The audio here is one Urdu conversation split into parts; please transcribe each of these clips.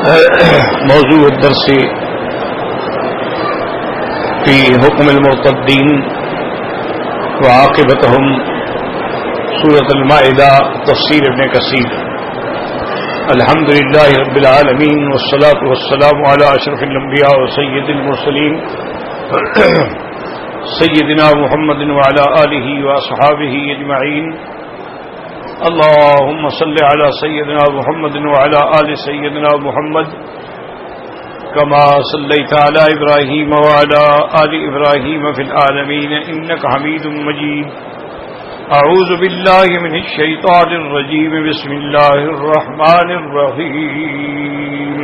موضوع الدرس في حكم المرتدين وعاقبتهم سورة المائدة تفسير ابن كثير. الحمد لله رب العالمين والصلاة والسلام على أشرف الأنبياء وسيد المرسلين سيدنا محمد وعلى آله وأصحابه أجمعين. اللهم صل على سيدنا محمد وعلى آل سيدنا محمد كما صليت على إبراهيم وعلى آل إبراهيم في العالمين إنك حميد مجيد. أعوذ بالله من الشيطان الرجيم. بسم الله الرحمن الرحيم.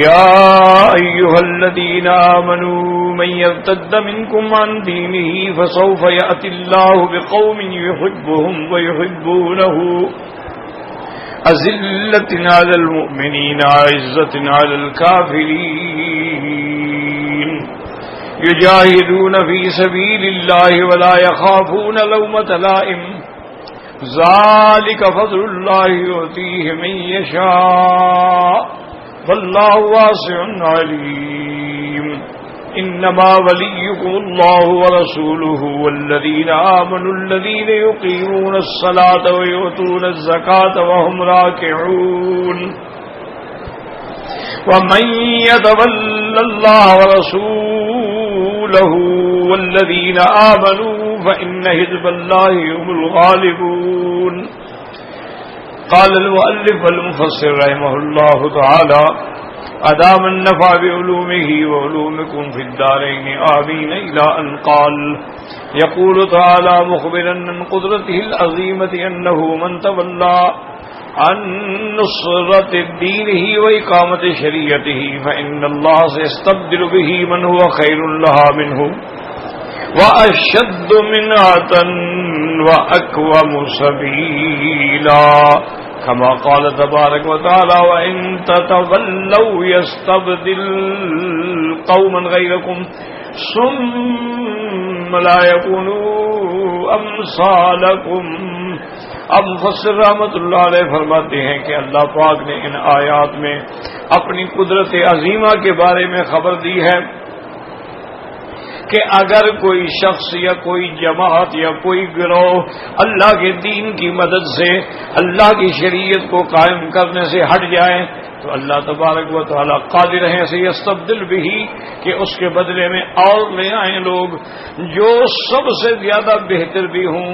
يا أيها الذين آمنوا من يرتد منكم عن دينه فسوف يأتي الله بقوم يحبهم ويحبونه أذلة على المؤمنين عزة على الكافرين يجاهدون في سبيل الله ولا يخافون لومة لائم ذلك فضل الله يؤتيه من يشاء والله واسع عليم. انما وليكم الله ورسوله والذين آمنوا الذين يقيمون الصلاة ويؤتون الزكاة وهم راكعون. ومن يتول الله ورسوله والذين آمنوا فإن حزب الله هم الغالبون. قال المؤلف والمفسر رحمه الله تعالى أدام النفع بعلومه وعلومكم في الدارين آمين إلى أن قال يقول تعالى مخبرا عن قدرته العظيمة أنه من تولى عن نصرة دينه وإقامة شريعته فإن الله سيستبدل به من هو خير لها منه وأشد منعة وأقوم سبيلا كما قال تبارك وتعالى وإن تتولوا يستبدل قوما غيركم ثم لا يكونوا أمثالكم. اب مفسر رحمۃ اللہ علیہ فرماتے ہیں کہ اللہ پاک نے ان آیات میں اپنی قدرت عظیمہ کے بارے میں خبر دی ہے کہ اگر کوئی شخص یا کوئی جماعت یا کوئی گروہ اللہ کے دین کی مدد سے اللہ کی شریعت کو قائم کرنے سے ہٹ جائے تو اللہ تبارک و تعالی قادر ہیں سے یستبدل بھی کہ اس کے بدلے میں اور لے آئیں لوگ جو سب سے زیادہ بہتر بھی ہوں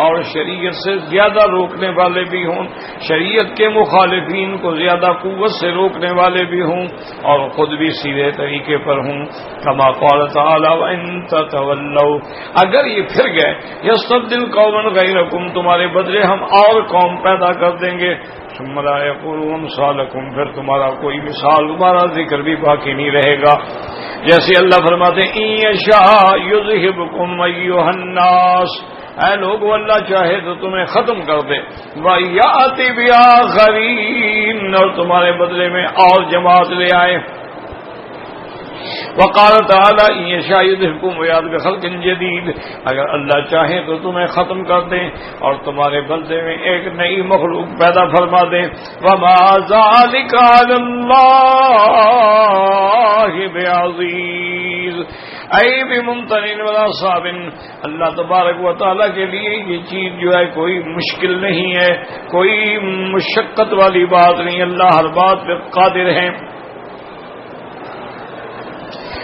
اور شریعت سے زیادہ روکنے والے بھی ہوں، شریعت کے مخالفین کو زیادہ قوت سے روکنے والے بھی ہوں اور خود بھی سیدھے طریقے پر ہوں. کما قال تعالی وان تتولوا، اگر یہ پھر گئے یستبدل قوما غیرکم، تمہارے بدلے ہم اور قوم پیدا کر دیں گے. ثم لا یقولوا امثالکم، پھر تمہارا کوئی مثال تمہارا ذکر بھی باقی نہیں رہے گا. جیسے اللہ فرماتے ہیں ان یشاء یذھبکم ایھا الناس، اے لوگ اللہ چاہے تو تمہیں ختم کر دے. وَيَأْتِ بِآخَرِينَ، اور تمہارے بدلے میں اور جماعت لے آئے. وقال تعالی ان یشاء یذھبکم ویأتِ بخلق جدید، اگر اللہ چاہے تو تمہیں ختم کر دیں اور تمہارے بدلے میں ایک نئی مخلوق پیدا فرما دیں. وما ذلک علی اللہ بعزیز اے بممتنع ولا صعب، اللہ تبارک و تعالیٰ کے لیے یہ چیز جو ہے کوئی مشکل نہیں ہے، کوئی مشقت والی بات نہیں، اللہ ہر بات پہ قادر ہے.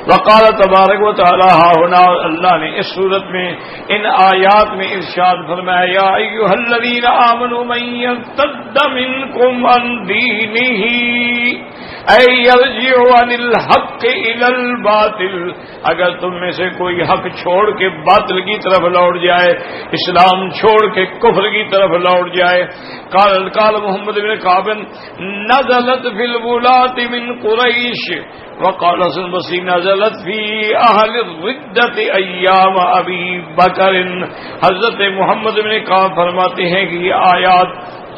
وقال تبارک و تعالی ہا ہونا، اللہ نے اس صورت میں ان آیات میں ارشاد فرمایا یا ایھا الذین آمنوا من یرتد منکم عن دینہ اے یرجع عن الحق الی الباطل، اگر تم میں سے کوئی حق چھوڑ کے باطل کی طرف لوٹ جائے، اسلام چھوڑ کے کفر کی طرف لوٹ جائے. قال محمد بن کعب نزلت فی الولاة من قریش، وقال حسن البصری نزلت فی اہل الردۃ ایام ابی بکر. حضرت محمد بن کعب فرماتے ہیں کہ یہ آیات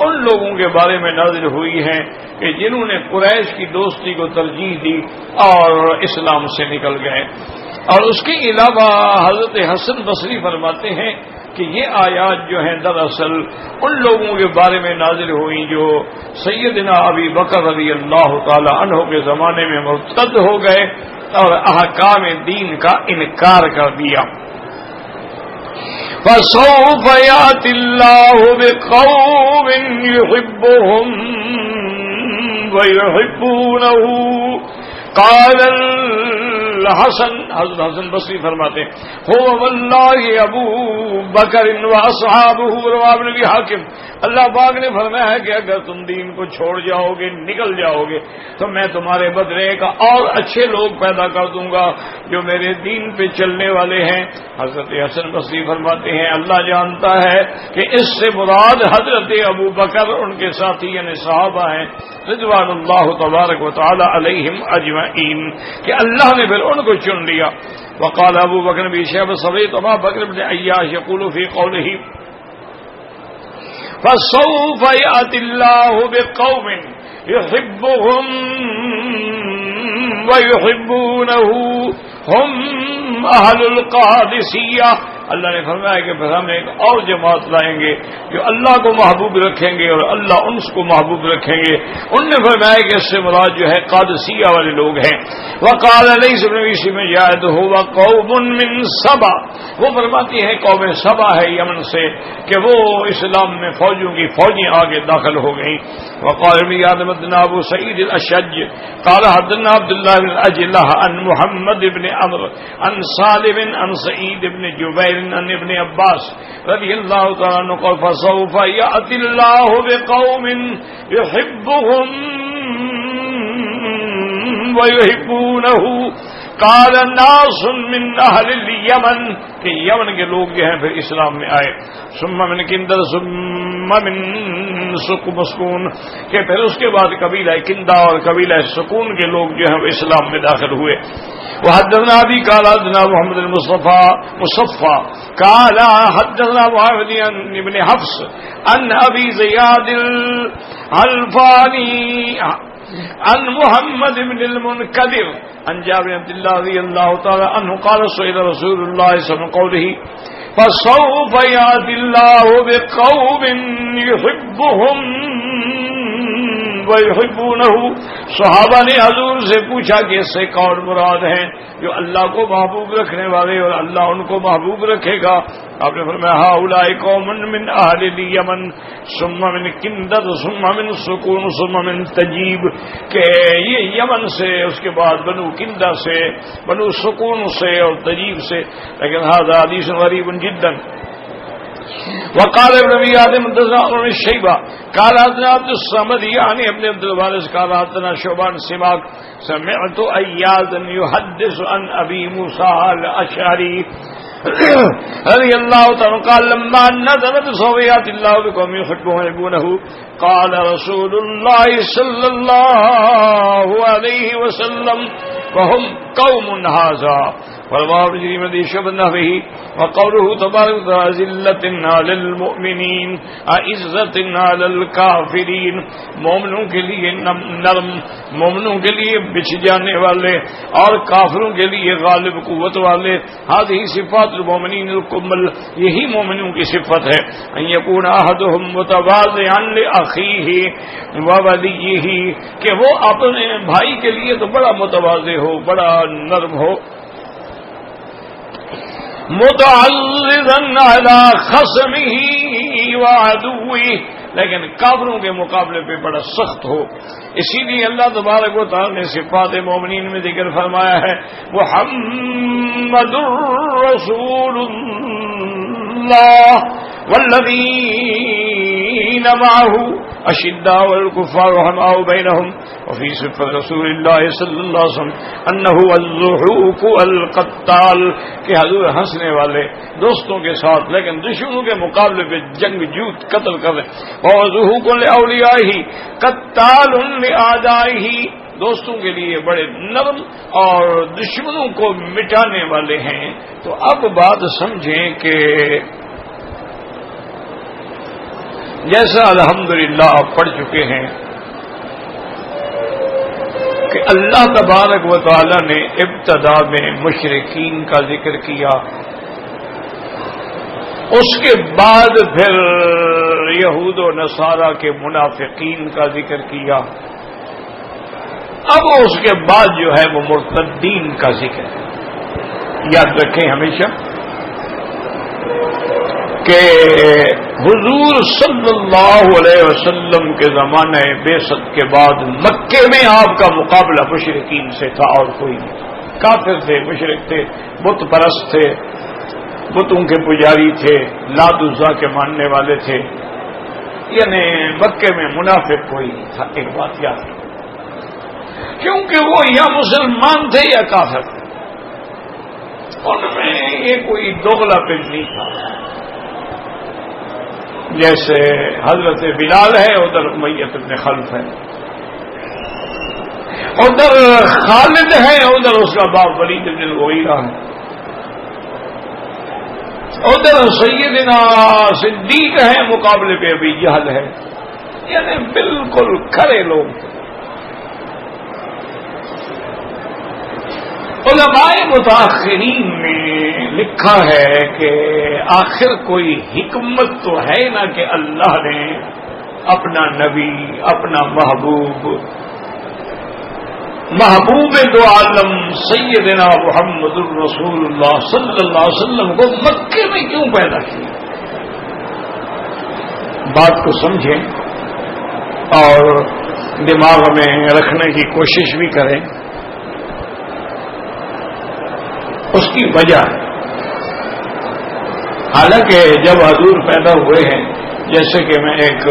ان لوگوں کے بارے میں نازل ہوئی ہیں کہ جنہوں نے قریش کی دوستی کو ترجیح دی اور اسلام سے نکل گئے. اور اس کے علاوہ حضرت حسن بصری فرماتے ہیں کہ یہ آیات جو ہیں دراصل ان لوگوں کے بارے میں نازل ہوئیں جو سیدنا ابی بکر رضی اللہ تعالی عنہ کے زمانے میں مرتد ہو گئے اور احکام دین کا انکار کر دیا. فَسَوْفَ يَأْتِي اللَّهُ بِقَوْمٍ يُحِبُّهُمْ وَيُحِبُّونَهُ قال الحسن حضرت حسن بصری فرماتے ہیں هو واللہ ابو بکر واصحابہ رواه ابن ابی حاتم. اللہ پاک نے فرمایا ہے کہ اگر تم دین کو چھوڑ جاؤ گے نکل جاؤ گے تو میں تمہارے بدلے کا اور اچھے لوگ پیدا کر دوں گا جو میرے دین پہ چلنے والے ہیں. حضرت حسن بصری فرماتے ہیں اللہ جانتا ہے کہ اس سے مراد حضرت ابو بکر ان کے ساتھی یعنی صحابہ ہیں رضوان اللہ تبارک و تعالی علیہم اجمعین کہ اللہ نے پھر ان کو چن لیا. وقال ابو بکر بن شیبہ سمعت ابا بکر بن عیاش یقول فی قوله فسوف یأتی اللہ بقوم یحبهم ویحبونہ هم اہل القادسیہ. اللہ نے فرمایا کہ پھر ہم ایک اور جماعت لائیں گے جو اللہ کو محبوب رکھیں گے اور اللہ ان کو محبوب رکھیں گے. ان نے فرمایا کہ اس سے مراد جو ہے قادسیہ والے لوگ ہیں. وقال لیس بن عیسی میں جاءت هو قوم من سبا وہ فرماتی ہے قوم سبا ہے یمن سے کہ وہ اسلام میں فوجوں کی فوجیں آگے داخل ہو گئیں. وقال میاد مدنا ابو سعید الاشج قال حدثنا عبد الله بن اجلہ عن محمد بن عمرو عن سالم عن سعید بن جبیر عن ابن عباس رضی اللہ تعالی عنہ قال فسوف یأتی اللہ بقوم یحبهم ویحبونہ قال ناس من اہل الیمن کہ یمن کے لوگ جو ہیں پھر اسلام میں آئے. ثم من کندر ثم من مسکون کہ پھر اس کے بعد قبیلہ کندہ اور قبیلہ سکون کے لوگ جو ہیں وہ اسلام میں داخل ہوئے. وحدثنا ابي قال حدثنا محمد المصطفى قال حدثنا معاذ بن حفص عن ابي زياد الحلفاني عن محمد بن المنكدر عن جابر بن عبد الله رضي الله تعالى عنه قال سئل رسول الله صلى الله عليه وسلم قوله فسوف يأتي الله بقوم يحبهم ويحبونه. صحابہ نے حضور سے پوچھا کہ اس سے کون مراد ہیں جو اللہ کو محبوب رکھنے والے اور اللہ ان کو محبوب رکھے گا. آپ نے فرمایا هؤلاء قوم من اهل اليمن ثم من کندر ثم من سکون ثم من تجیب کہ یہ یمن سے اس کے بعد بنو کندہ سے بنو سکون سے اور تجیب سے. لیکن هذا حدیث غریب جدا. وقال ابن ابي آدم حدثنا ابن الشيبة قال حدثنا عبد الصمد يعني ابن عبد الوارث قال حدثنا شعبان سماك سمعت اياضا يحدث عن ابي موسى الاشعري رضي الله تعالى قال لما نزلت صويات الله بقوم يحبون ويحبونه قال رسول الله صلى الله عليه وسلم وهم قوم هذا والباب جری مدی شبنہ بھی وقوله تبارک وتعالى ذلة على المؤمنین عزت على الکافرین مومنوں کے لیے نرم مومنوں کے لیے بچھ جانے والے اور کافروں کے لیے غالب قوت والے. هذه صفات المؤمنین الکمل یہی مومنوں کی صفت ہے. ان یکون احدهم متواضعا لاخیہ وولیہ کہ وہ اپنے بھائی کے لیے تو بڑا متواضع ہو بڑا نرم ہو متعرضا على خصمه وعدوه لیکن کافروں کے مقابلے پہ بڑا سخت ہو. اسی لیے اللہ تبارک و تعالی نے صفات مومنین میں ذکر فرمایا ہے محمد رسول اللہ والذین معه اشداء والکفار رحماء بینہم. وفي صفة رسول الله صلی اللہ علیہ وسلم انه الضحوک القتال کہ حضور ہنسنے والے دوستوں کے ساتھ لیکن دشمنوں کے مقابلے پہ جنگ جوت قتل کر رہے. اور ضحوک لأولیائہ قتال لأعدائہ دوستوں کے لیے بڑے نرم اور دشمنوں کو مٹانے والے ہیں. تو اب بات سمجھیں کہ جیسا الحمدللہ آپ پڑھ چکے ہیں کہ اللہ تبارک و تعالی نے ابتدا میں مشرکین کا ذکر کیا اس کے بعد پھر یہود و نصارہ کے منافقین کا ذکر کیا. اب اس کے بعد جو ہے وہ مرتدین کا ذکر ہے. یاد رکھیں ہمیشہ کہ حضور صلی اللہ علیہ وسلم کے زمانے بعثت کے بعد مکے میں آپ کا مقابلہ مشرکین سے تھا اور کوئی نہیں. کافر تھے، مشرک تھے، بت پرست تھے، بتوں کے پجاری تھے، لات عزا کے ماننے والے تھے. یعنی مکے میں منافق کوئی نہیں تھا. ایک بات یاد رکھیں، کیونکہ وہ یا مسلمان تھے یا کافر تھے، ان میں یہ کوئی دوغلا پن نہیں تھا. جیسے حضرت بلال ہے، ادھر امیہ بن خلف ہے، ادھر خالد ہے، ادھر اس کا باپ ولید بن المغیرہ ہے، ادھر سیدنا صدیق ہے، مقابلے پہ ابی جہل ہے. یعنی بالکل کھڑے لوگ تھے. علماء متاخرین نے لکھا ہے کہ آخر کوئی حکمت تو ہے نا کہ اللہ نے اپنا نبی، اپنا محبوب دو عالم سیدنا محمد الرسول اللہ صلی اللہ علیہ وسلم کو مکے میں کیوں پیدا کیا. بات کو سمجھیں اور دماغ میں رکھنے کی کوشش بھی کریں. اس کی وجہ، حالانکہ جب حضور پیدا ہوئے ہیں، جیسے کہ میں ایک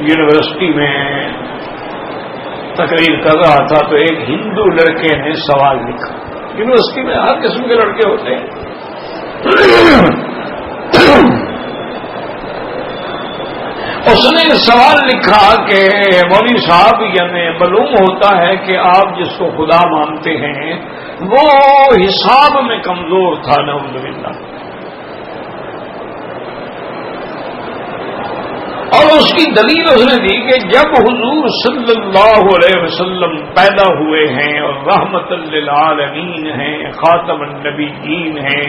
یونیورسٹی میں تقریر کر رہا تھا تو ایک ہندو لڑکے نے سوال لکھا. یونیورسٹی میں ہر قسم کے لڑکے ہوتے ہیں. اس نے سوال لکھا کہ مولوی صاحب، یعنی معلوم ہوتا ہے کہ آپ جس کو خدا مانتے ہیں وہ حساب میں کمزور تھا، نعوذ باللہ. اور اس کی دلیل اس نے دی کہ جب حضور صلی اللہ علیہ وسلم پیدا ہوئے ہیں اور رحمت للعالمین ہیں، خاتم النبیین ہیں،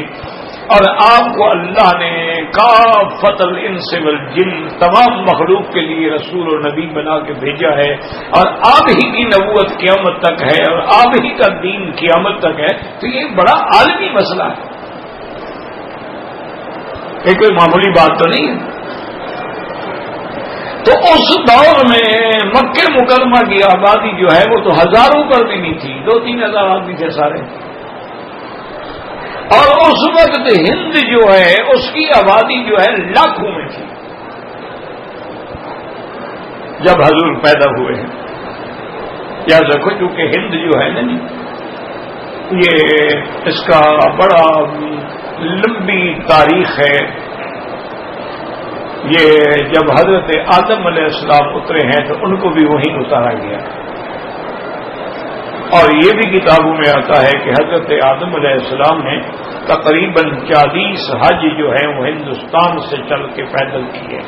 اور آپ کو اللہ نے کافۃ الانس والجن، تمام مخلوق کے لیے رسول و نبی بنا کے بھیجا ہے، اور آپ ہی کی نبوت قیامت تک ہے اور آپ ہی کا دین قیامت تک ہے، تو یہ بڑا عالمی مسئلہ ہے. یہ کوئی معمولی بات تو نہیں ہے. تو اس دور میں مکہ مکرمہ کی آبادی جو ہے وہ تو ہزاروں پر بھی نہیں تھی، 2-3 ہزار آدمی تھے سارے. اور اس وقت ہند جو ہے اس کی آبادی جو ہے لاکھوں میں تھی جب حضور پیدا ہوئے ہیں. یاد رکھو چونکہ ہند جو ہے نا یہ اس کا بڑا لمبی تاریخ ہے. یہ جب حضرت آدم علیہ السلام اترے ہیں تو ان کو بھی وہیں اتارا گیا. اور یہ بھی کتابوں میں آتا ہے کہ حضرت آدم علیہ السلام نے تقریباً 40 حج جو ہیں وہ ہندوستان سے چل کے پیدل کیے.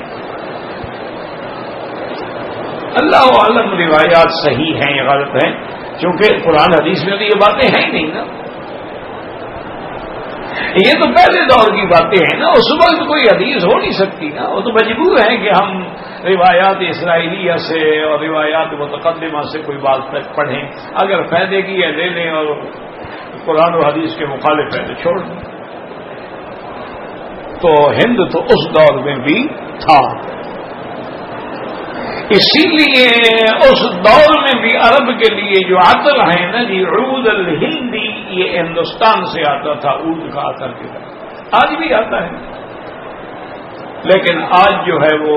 اللہ عالم روایات صحیح ہیں یا غلط ہیں، کیونکہ قرآن حدیث میں تو یہ باتیں ہیں ہی نہیں نا. یہ تو پہلے دور کی باتیں ہیں نا، اس وقت کوئی حدیث ہو نہیں سکتی نا. وہ تو مجبور ہیں کہ ہم روایات اسرائیلیہ سے اور روایات متقدمہ سے کوئی بات تک پڑھیں. اگر فائدے کی ہے لے لیں اور قرآن و حدیث کے مخالف ہے تو چھوڑ دیں. تو ہند تو اس دور میں بھی تھا. اسی لیے اس دور میں بھی عرب کے لیے جو عطر ہے نا جی، عود الہندی، یہ ہندوستان سے آتا تھا. عود کا عطر کے بعد آج بھی آتا ہے، لیکن آج جو ہے وہ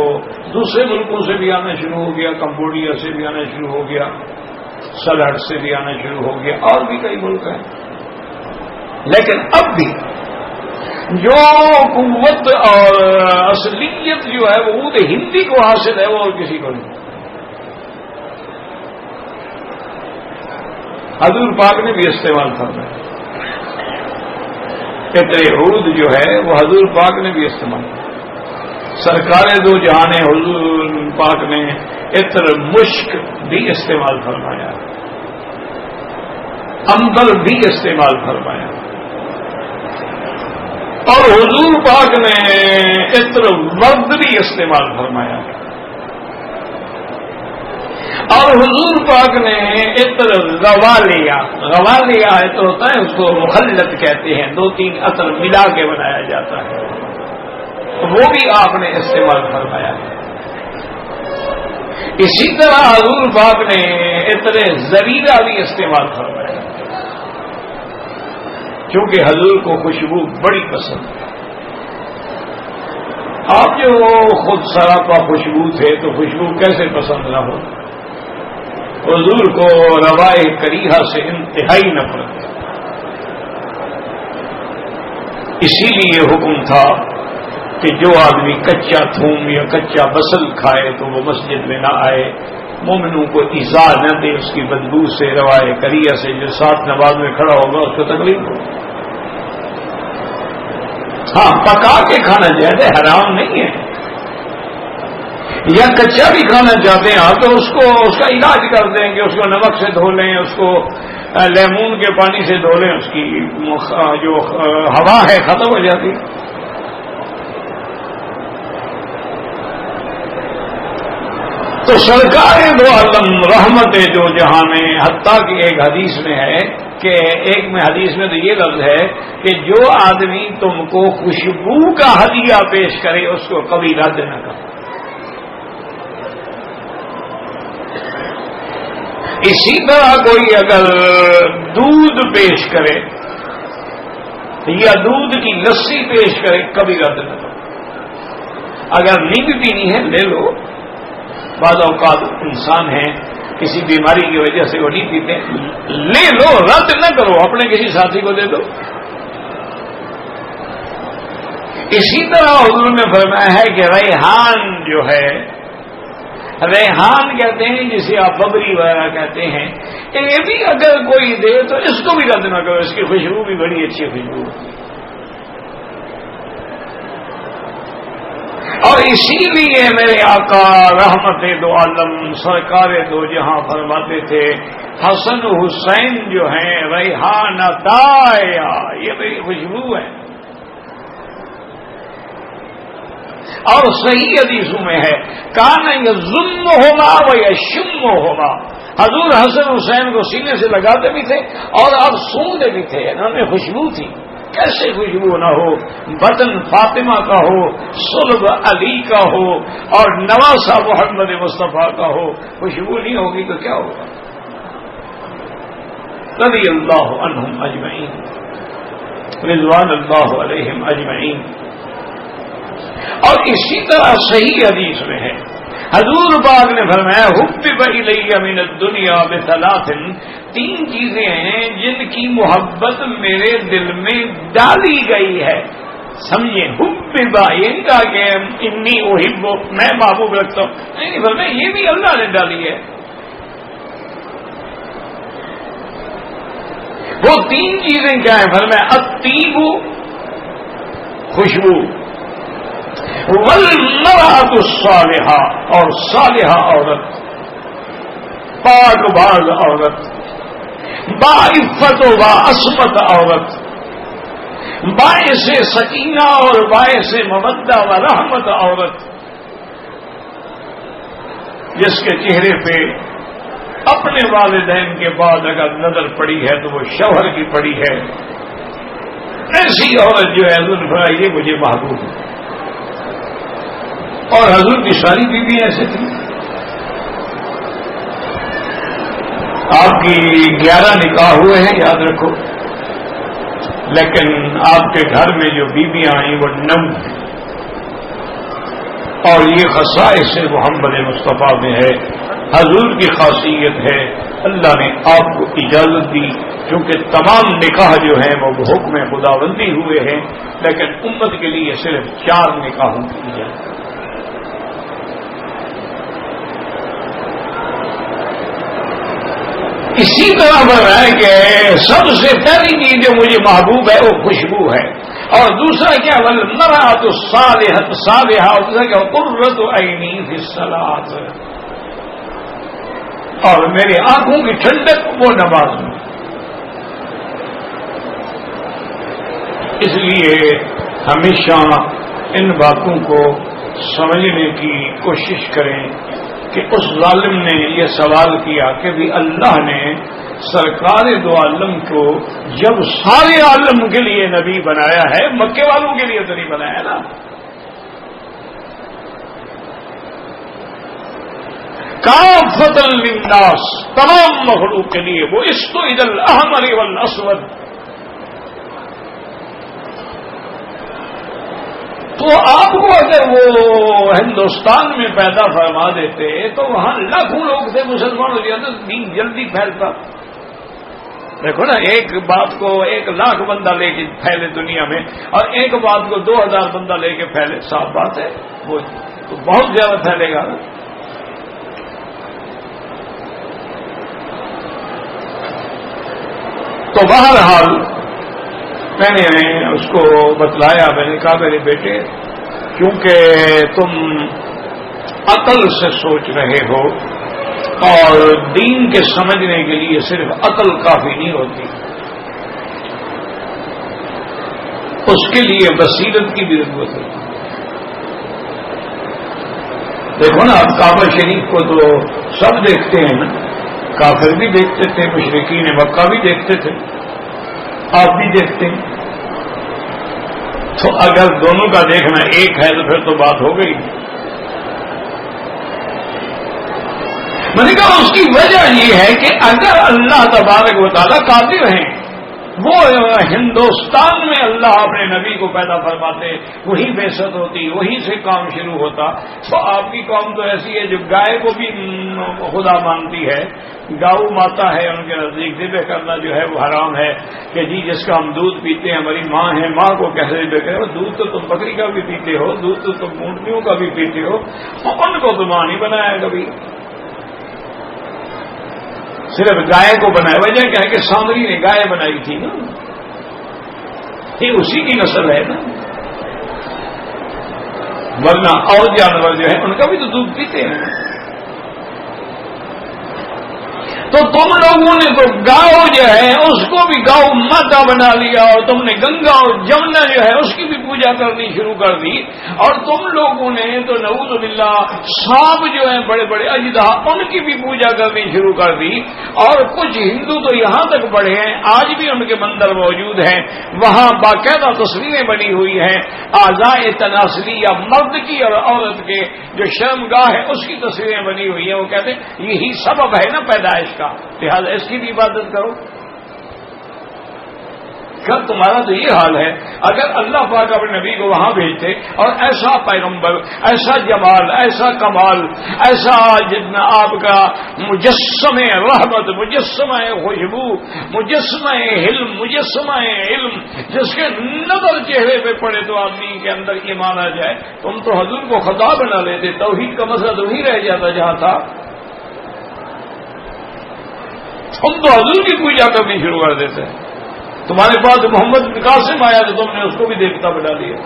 دوسرے ملکوں سے بھی آنا شروع ہو گیا، کمبوڈیا سے بھی آنا شروع ہو گیا، سلہٹ سے بھی آنا شروع ہو گیا، اور بھی کئی ملک ہیں. لیکن اب بھی جو قوت اور اصلیت جو ہے وہ عود ہندی کو حاصل ہے، وہ اور کسی کو نہیں. حضور پاک نے بھی استعمال فرمایا. عطر عود جو ہے وہ حضور پاک نے بھی استعمال کیا. سرکار دو جہان حضور پاک نے عطر مشک بھی استعمال فرمایا، عنبر بھی استعمال فرمایا. اور حضور پاک نے عطر ورد بھی استعمال فرمایا ہے، اور حضور پاک نے عطر غوالیہ عطر ہوتا ہے، اس کو مخلط کہتے ہیں، 2-3 عطر ملا کے بنایا جاتا ہے، وہ بھی آپ نے استعمال فرمایا ہے۔ اسی طرح حضور پاک نے عطر زریرہ بھی استعمال فرمایا ہے، کیونکہ حضور کو خوشبو بڑی پسند ہے۔ آپ جو خود سراپا خوشبو تھے تو خوشبو کیسے پسند نہ ہو؟ حضور کو روائے کریہہ سے انتہائی نفرت ہے، اسی لیے حکم تھا کہ جو آدمی کچا تھوم یا کچا بصل کھائے تو وہ مسجد میں نہ آئے، مومنوں کو ایذا نہ دے اس کی بدبو سے، روائے کریہ سے، جو ساتھ نماز میں کھڑا ہوگا اس کو تکلیف ہو۔ ہاں، پکا کے کھانا چاہتے حرام نہیں ہے، یا کچا بھی کھانا چاہتے ہیں تو اس کا علاج کر دیں کہ اس کو نمک سے دھو لیں، اس کو لیمون کے پانی سے دھو لیں، اس کی جو ہوا ہے ختم ہو جاتی۔ تو سرکار دو عالم رحمت دو جہاں میں، حتیٰ کہ ایک حدیث میں ہے کہ حدیث میں تو یہ لفظ ہے کہ جو آدمی تم کو خوشبو کا ہدیہ پیش کرے اس کو کبھی رد نہ کرو۔ اسی طرح کوئی اگر دودھ پیش کرے یا دودھ کی لسی پیش کرے کبھی رد نہ کرو۔ اگر نہیں بھی پینی ہے لے لو، بعض اوقات انسان ہیں کسی بیماری کی وجہ سے وہ نہیں پیتے، لے لو، رد نہ کرو، اپنے کسی ساتھی کو دے دو۔ اسی طرح حضور نے فرمایا ہے کہ ریحان جو ہے، ریحان کہتے ہیں جسے آپ ببری وغیرہ کہتے ہیں، یہ بھی اگر کوئی دے تو اس کو بھی رد نہ کرو، اس کی خوشبو بھی بڑی اچھی خوشبو ہے۔ اور اسی لیے میرے آقا رحمت دو عالم سرکار دو جہاں فرماتے تھے حسن حسین جو ہیں ریحان دایا، یہ میری خوشبو ہے۔ اور صحیح حدیثوں میں ہے کان یضم ہوگا و یشم ہوگا، حضور حسن حسین کو سینے سے لگاتے بھی تھے اور اب سونگتے بھی تھے، انہوں نے خوشبو تھی، کیسے خوشبو نہ ہو، بدن فاطمہ کا ہو، صلب علی کا ہو اور نواسہ محمد مصطفیٰ کا ہو، خوشبو نہیں ہوگی تو کیا ہوگا؟ رضی اللہ عنہم اجمعین، رضوان اللہ علیہم اجمعین۔ اور اسی طرح صحیح حدیث میں ہے حضور پاک نے فرمایا حبب الی من الدنیا بثلاث، 3 چیزیں ہیں جن کی محبت میرے دل میں ڈالی گئی ہے۔ سمجھیں، حبب، یہ نہیں کہا کہ انی احب، میں محبوب رکھتا ہوں، نہیں فرمایا یہ بھی اللہ نے ڈالی ہے۔ وہ 3 چیزیں کیا ہیں؟ فرمایا الطیب، خوشبو، والمرأۃ الصالحہ، اور صالحہ عورت، پاک باز عورت، باعفت و باعصمت عورت، باعث سکینہ اور باعث مودہ و رحمت عورت، جس کے چہرے پہ اپنے والدین کے بعد اگر نظر پڑی ہے تو وہ شوہر کی پڑی ہے، ایسی عورت جو ہے حضور فرمایا یہ مجھے محبوب ہے۔ اور حضور کی ساری بیوی ایسے تھی، آپ کی 11 نکاح ہوئے ہیں یاد رکھو، لیکن آپ کے گھر میں جو بیویاں آئیں وہ 9 ہیں، اور یہ خصائص محمد مصطفیٰ میں ہے، حضور کی خاصیت ہے۔ اللہ نے آپ کو اجازت دی، کیونکہ تمام نکاح جو ہیں وہ حکم خداوندی ہوئے ہیں، لیکن امت کے لیے صرف 4 نکاحوں کی اجازت۔ اسی طرح فرمایا کہ سب سے پہلی چیز جو مجھے محبوب ہے وہ خوشبو ہے، اور دوسرا کیا والمرأۃ الصالحۃ صالحہ، اور دوسرا کیا قرۃ عینی فی الصلاۃ، اور میری آنکھوں کی ٹھنڈک وہ نماز میں۔ اس لیے ہمیشہ ان باتوں کو سمجھنے کی کوشش کریں کہ اس ظالم نے یہ سوال کیا کہ بھی اللہ نے سرکار دو عالم کو جب سارے عالم کے لیے نبی بنایا ہے، مکے والوں کے لیے تو نہیں بنایا نا. کافۃ للناس، تمام مخلوق کے لیے. وہ استوئد الاحمر والاسود. تو آپ کو اگر وہ ہندوستان میں پیدا فرما دیتے تو وہاں لاکھوں لوگ تھے مسلمان ہو جاتے، دین جلدی پھیلتا. دیکھو نا، ایک بات کو 1,00,000 بندہ لے کے پھیلے دنیا میں، اور ایک بات کو 2,000 بندہ لے کے پھیلے، صاف بات ہے وہ تو بہت زیادہ پھیلے گا نا. تو بہرحال میں نے اس کو بتلایا، میں نے کہا میرے بیٹے کیونکہ تم عقل سے سوچ رہے ہو اور دین کے سمجھنے کے لیے صرف عقل کافی نہیں ہوتی، اس کے لیے بصیرت کی بھی ضرورت ہوتی. دیکھو نا، اب کعبہ شریف کو تو سب دیکھتے ہیں نا، کافر بھی دیکھتے تھے، مشرکین مکہ بھی دیکھتے تھے، آپ بھی دیکھتے ہیں. تو اگر دونوں کا دیکھنا ایک ہے تو پھر تو بات ہو گئی. میں نے کہا اس کی وجہ یہ ہے کہ اگر اللہ تبارک و تعالیٰ قادر ہیں، وہ ہندوستان میں اللہ اپنے نبی کو پیدا فرماتے، وہی بعثت ہوتی، وہی سے کام شروع ہوتا. تو آپ کی قوم تو ایسی ہے جو گائے کو بھی خدا مانتی ہے، گاؤ ماتا ہے، ان کے نزدیک ذبح کرنا جو ہے وہ حرام ہے. کہ جی جس کا ہم دودھ پیتے ہیں ہماری ماں ہے، ماں کو کیسے ذبح کریں؟ وہ دودھ تو تم بکری کا بھی پیتے ہو، دودھ تو تم اونٹنیوں کا بھی پیتے ہو، ان کو تو ماں نہیں بنایا کبھی، صرف گائے کو بنایا. وجہ کیا ہے کہ سامری نے گائے بنائی تھی نا، یہ اسی کی نسل ہے نا، ورنہ اور جانور جو ہے ان کا بھی تو دودھ پیتے ہیں. تو تم لوگوں نے تو گاؤ جو ہے اس کو بھی گاؤ ماتا بنا لیا، اور تم نے گنگا اور جمنا جو ہے اس کی بھی پوجا کرنی شروع کر دی. اور تم لوگوں نے تو نعوذ باللہ سانپ جو ہیں بڑے بڑے اجدہا، ان کی بھی پوجا کرنی شروع کر دی. اور کچھ ہندو تو یہاں تک بڑھے ہیں، آج بھی ان کے مندر موجود ہیں، وہاں باقاعدہ تصویریں بنی ہوئی ہیں اعضائے تناسلی یا مرد کی اور عورت کے جو شرمگاہ ہے اس کی تصویریں بنی ہوئی ہیں. وہ کہتے ہیں یہی سبب ہے نا پیدائش کا، لہذا اس کی بھی عبادت کرو. کیا تمہارا تو یہ حال ہے؟ اگر اللہ پاک اپنے نبی کو وہاں بھیجتے اور ایسا پیغمبر، ایسا جمال، ایسا کمال، ایسا جتنا آپ کا مجسمہ رحمت، مجسمہ خوشبو، مجسمہ مجسمہ علم، جس کے نظر چہرے پہ پڑے تو آدمی کے اندر ایمان آ جائے. تم تو حضور کو خدا بنا لیتے، توحید کا مسئلہ تو وہی رہ جاتا جہاں تھا. تم تو حضور کی پوجا کرنی شروع کر دیتے ہیں. تمہارے پاس محمد قاسم آیا تو تم نے اس کو بھی دیوتا بنا لیا.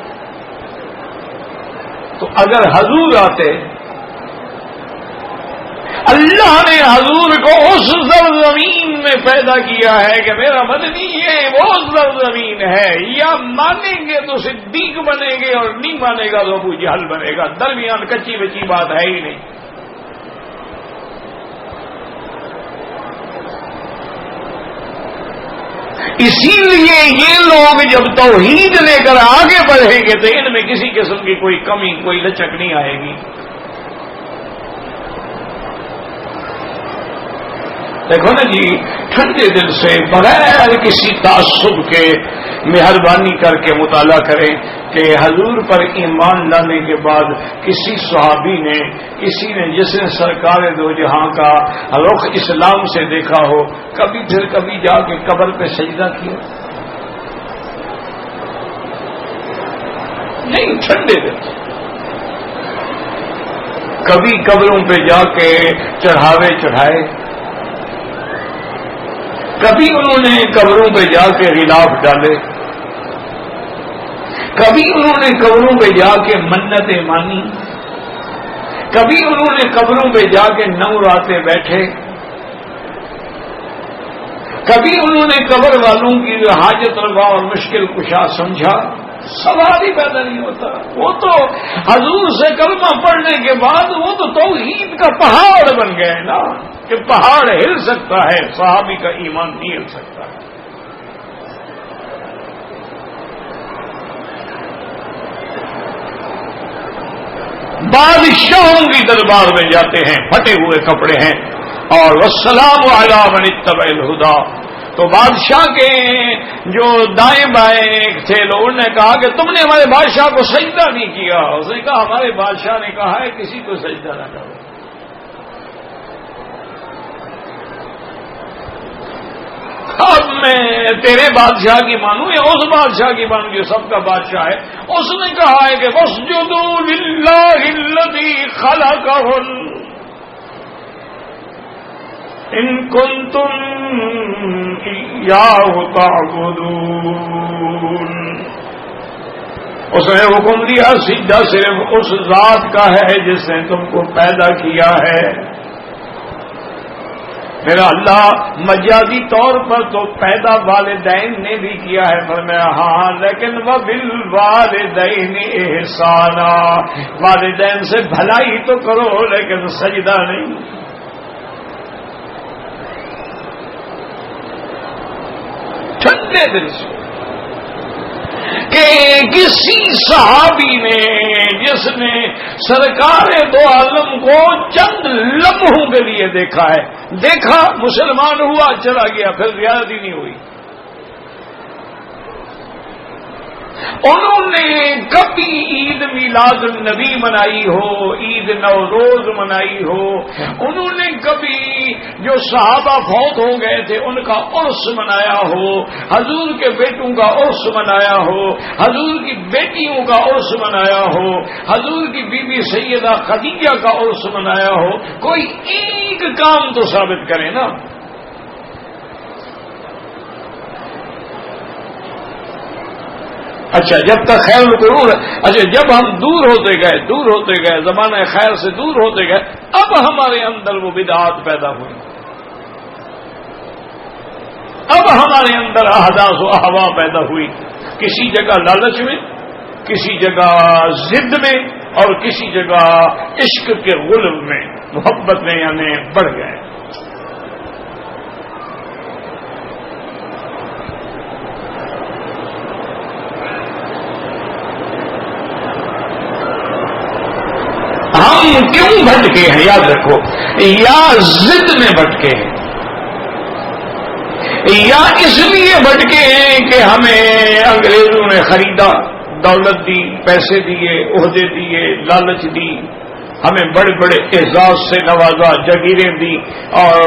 تو اگر حضور آتے، اللہ نے حضور کو اس سرزمین میں پیدا کیا ہے کہ میرا مدنی یہ وہ سرزمین ہے، یا مانیں گے تو صدیق بنے گے اور نہیں مانے گا تو ابو جہل بنے گا. درمیان کچی بچی بات ہے ہی نہیں. اسی لیے یہ لوگ جب توحید لے کر آگے بڑھیں گے تو ان میں کسی قسم کی کوئی کمی، کوئی لچک نہیں آئے گی. دیکھو نا جی، ٹھنڈے دل سے بغیر کسی تعصب کے مہربانی کر کے مطالعہ کریں کہ حضور پر ایمان لانے کے بعد کسی صحابی نے، کسی نے جس نے سرکار دو جہاں کا رخ اسلام سے دیکھا ہو، کبھی پھر کبھی جا کے قبر پہ سجدہ کیا؟ نہیں. ٹھنڈے دل سے کبھی قبروں پہ جا کے چڑھاوے چڑھائے، کبھی انہوں نے قبروں پہ جا کے غلاف ڈالے، کبھی انہوں نے قبروں پہ جا کے منتیں مانی، کبھی انہوں نے قبروں پہ جا کے 9 راتیں بیٹھے، کبھی انہوں نے قبر والوں کی حاجت روا اور مشکل کشا سمجھا. سوال ہی پیدا نہیں ہوتا. وہ تو حضور سے کلمہ پڑھنے کے بعد وہ تو توحید کا پہاڑ بن گئے نا کہ پہاڑ ہل سکتا ہے، صحابی کا ایمان نہیں ہل سکتا. بادشاہوں کی دربار میں جاتے ہیں، پھٹے ہوئے کپڑے ہیں، اور والسلام علی من اتبع الہدی. تو بادشاہ کے جو دائیں بائیں تھے لوگوں نے کہا کہ تم نے ہمارے بادشاہ کو سجدہ نہیں کیا. اس نے کہا ہمارے بادشاہ نے کہا ہے کسی کو سجدہ نہ کرو. اب میں تیرے بادشاہ کی مانوں یا اس بادشاہ کی مانوں جو سب کا بادشاہ ہے؟ اس نے کہا ہے کہ واسجدوا للہ الذی خلقہن ان کنتم ایاہ تعبدون. اس نے حکم دیا سجدہ صرف اس ذات کا ہے جس نے تم کو پیدا کیا ہے. میرا اللہ مجازی طور پر تو پیدا والدین نے بھی کیا ہے، فرمایا ہاں لیکن وبالوالدین احسانا، والدین سے بھلائی تو کرو لیکن سجدہ نہیں. ٹھنڈے دل سے کہ کسی صحابی نے جس نے سرکار دو عالم کو چند لمحوں کے لیے دیکھا ہے، دیکھا مسلمان ہوا چلا گیا، پھر زیادتی نہیں ہوئی. انہوں نے کبھی عید میلاد النبی منائی ہو، عید نوروز منائی ہو، انہوں نے کبھی جو صحابہ فوت ہو گئے تھے ان کا عرس منایا ہو، حضور کے بیٹوں کا عرس منایا ہو، حضور کی بیٹیوں کا عرس منایا ہو، حضور کی بی بی سیدہ خدیجہ کا عرس منایا ہو، کوئی ایک کام تو ثابت کرے نا. اچھا جب تک خیر القرون، اچھا جب ہم دور ہوتے گئے زمانہ خیر سے دور ہوتے گئے، اب ہمارے اندر وہ بدعات پیدا ہوئی، اب ہمارے اندر احداث و احوا پیدا ہوئی. کسی جگہ لالچ میں، کسی جگہ ضد میں، اور کسی جگہ عشق کے غلب میں، محبت میں یعنی بڑھ گئے. ہم کیوں بھٹکے ہیں یاد رکھو، یا ضد میں بھٹکے ہیں، یا اس لیے بھٹکے ہیں کہ ہمیں انگریزوں نے خریدا، دولت دی، پیسے دیے، عہدے دیے، لالچ دی، ہمیں بڑے بڑے اعزاز سے نوازا، جگیریں دی، اور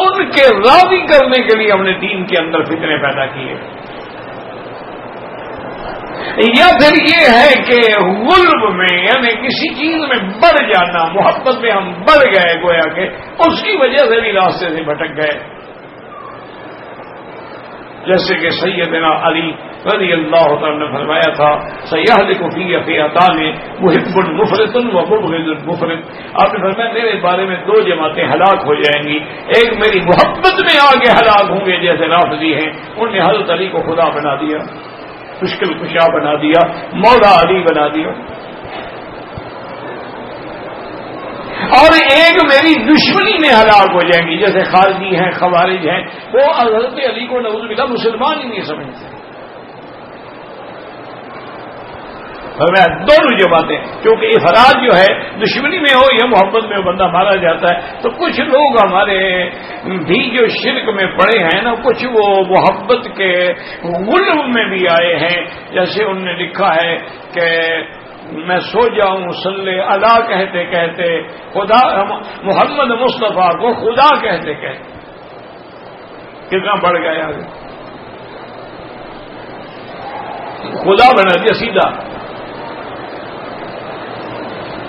ان کے راضی کرنے کے لیے ہم نے دین کے اندر فتنے پیدا کیے. یا پھر یہ ہے کہ غلب میں یعنی کسی چیز میں بڑھ جانا، محبت میں ہم بڑھ گئے گویا کہ اس کی وجہ سے بھی راستے سے بھٹک گئے. جیسے کہ سیدنا علی رضی اللہ تعالیٰ نے فرمایا تھا سیہلک فی فئتان محب مفرط و مبغض مفرط. آپ نے فرمایا میرے بارے میں دو جماعتیں ہلاک ہو جائیں گی، ایک میری محبت میں آگے ہلاک ہوں گے جیسے رافضی ہیں، انہوں نے حضرت علی کو خدا بنا دیا، مشکل کشا بنا دیا، مولا علی بنا دیا. اور ایک میری دشمنی میں ہلاک ہو جائیں گی جیسے خارجی ہیں، خوارج ہیں، وہ حضرت علی کو نعوذ باللہ مسلمان ہی نہیں سمجھتے. دونوں جماعتیں، کیونکہ افراد جو ہے دشمنی میں ہو یا محبت میں ہو بندہ مارا جاتا ہے. تو کچھ لوگ ہمارے بھی جو شرک میں پڑے ہیں نا، کچھ وہ محبت کے غلب میں بھی آئے ہیں. جیسے انہوں نے لکھا ہے کہ میں سو جاؤں صلی اللہ کہتے کہتے، خدا محمد مصطفیٰ کو خدا کہتے کہتے. کتنا بڑھ گیا آگے، خدا بنا دیا سیدھا.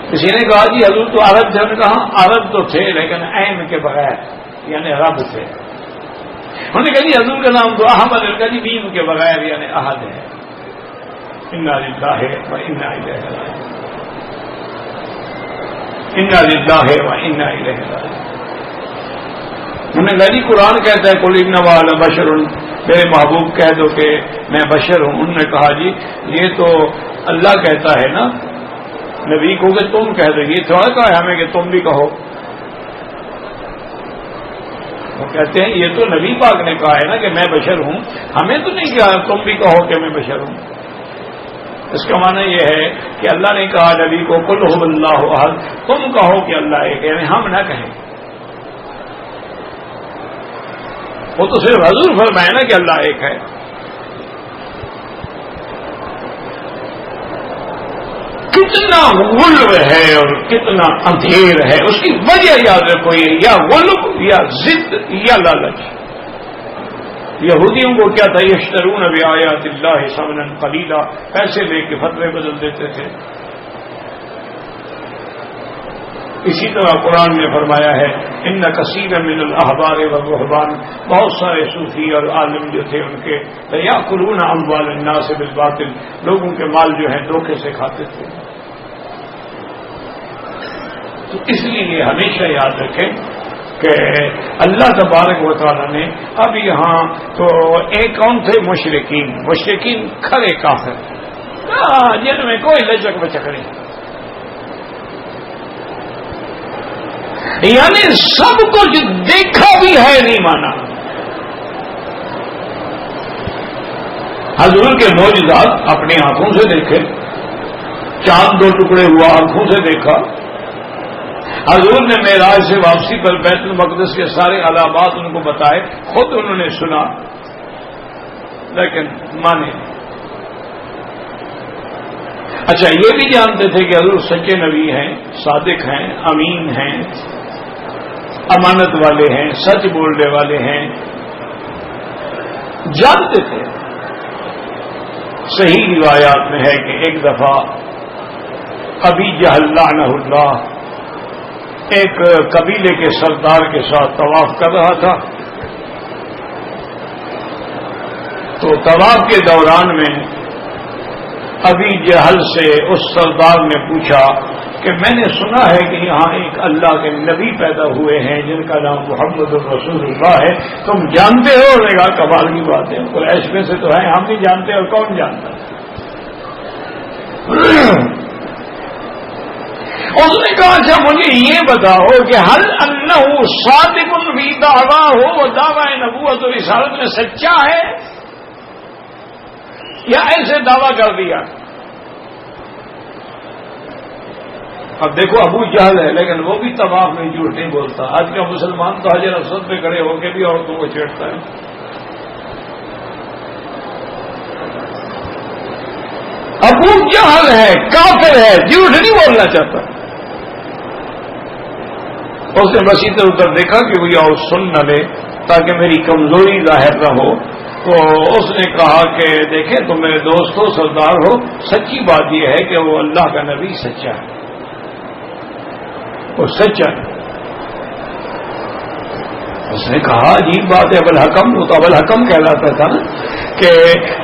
کسی نے کہا جی حضور تو عرب تھے، انہوں نے کہا عرب تو تھے لیکن عین کے بغیر یعنی رب تھے. انہوں نے کہا جی حضور کا نام تو احمد ہے، کہا جی میم کے بغیر یعنی احد ہے. انا للہ و انا الیہ راجعون، انا للہ و انا الیہ راجعون. انہوں نے کہا جی قرآن کہتا ہے قل انما انا بشر میرے محبوب کہہ دو کہ میں بشر ہوں. انہوں نے کہا جی یہ تو اللہ کہتا ہے نا نبی کو کہ تم کہہ دو, یہ تھوڑا کہا ہے ہمیں کہ تم بھی کہو. وہ کہتے ہیں یہ تو نبی پاک نے کہا ہے نا کہ میں بشر ہوں, ہمیں تو نہیں کہا تم بھی کہو کہ میں بشر ہوں. اس کا معنی یہ ہے کہ اللہ نے کہا نبی کو قل هو اللہ احد, تم کہو کہ اللہ ایک, یعنی ہم نہ کہیں. وہ تو صرف حضور فرمائے نا کہ اللہ ایک ہے. کتنا غلو ہے اور کتنا اندھیر ہے, اس کی وجہ یاد رکھو, یہ یا غلو یا ضد یا لالچ. یہودیوں کو کیا تھا, یشترون بآیات اللہ ثمنا قلیلا, پیسے لے کے فتوے بدل دیتے تھے. اسی طرح قرآن نے فرمایا ہے ان کثیر من الاحبار والرہبان, بہت سارے صوفی اور عالم جو تھے ان کے یاکلون اموال الناس بالباطل, لوگوں کے مال جو ہیں دھوکے سے کھاتے تھے. تو اس لیے ہمیشہ یاد رکھیں کہ اللہ تبارک و تعالی نے اب یہاں تو ایک کون تھے مشرکین, مشرکین کھڑے کافر جن میں کوئی لچک بچک نہیں, یعنی سب کچھ دیکھا بھی ہے نہیں مانا. حضور کے معجزات اپنی آنکھوں سے دیکھے, چاند 2 ٹکڑے ہوا آنکھوں سے دیکھا. حضور نے معراج سے واپسی پر بیت المقدس کے سارے علامات ان کو بتائے, خود انہوں نے سنا لیکن مانے. اچھا یہ بھی جانتے تھے کہ حضور سچے نبی ہیں, صادق ہیں, امین ہیں, امانت والے ہیں, سچ بولنے والے ہیں, جانتے تھے. صحیح روایات میں ہے کہ ایک دفعہ ابی جہل لعنہ اللہ ایک قبیلے کے سردار کے ساتھ طواف کر رہا تھا. تو طواف کے دوران میں ابی جہل سے اس سردار نے پوچھا کہ میں نے سنا ہے کہ یہاں ایک اللہ کے نبی پیدا ہوئے ہیں جن کا نام محمد رسول اللہ ہے, تم جانتے ہو؟ نے کہا کمال کی بات ہے, قریش میں سے تو ہے, ہم نہیں جانتے اور کون جانتا. اس نے کہا اچھا مجھے یہ بتاؤ کہ ہل انہ صادق فی دعویٰ ہو, وہ دعوی نبوت و رسالت میں سچا ہے یا ایسے دعویٰ کر دیا. اب دیکھو ابو جہل ہے لیکن وہ بھی طواف میں جھوٹ نہیں بولتا. آج کا مسلمان تو حجر اسود پہ کھڑے ہو کے بھی عورتوں کو چھیڑتا ہے. ابو جہل ہے, کافر ہے, جھوٹ نہیں بولنا چاہتا. اس نے مسیح اتر دیکھا کہ وہ اور سن نہ لے تاکہ میری کمزوری ظاہر نہ ہو. تو اس نے کہا کہ دیکھیں تم میرے دوست ہو, سردار ہو, سچی بات یہ ہے کہ وہ اللہ کا نبی سچا ہے, وہ سچا ہے. اس نے کہا عجیب بات ہے, ابوالحکم, وہ تو ابوالحکم کہلاتا تھا نا, کہ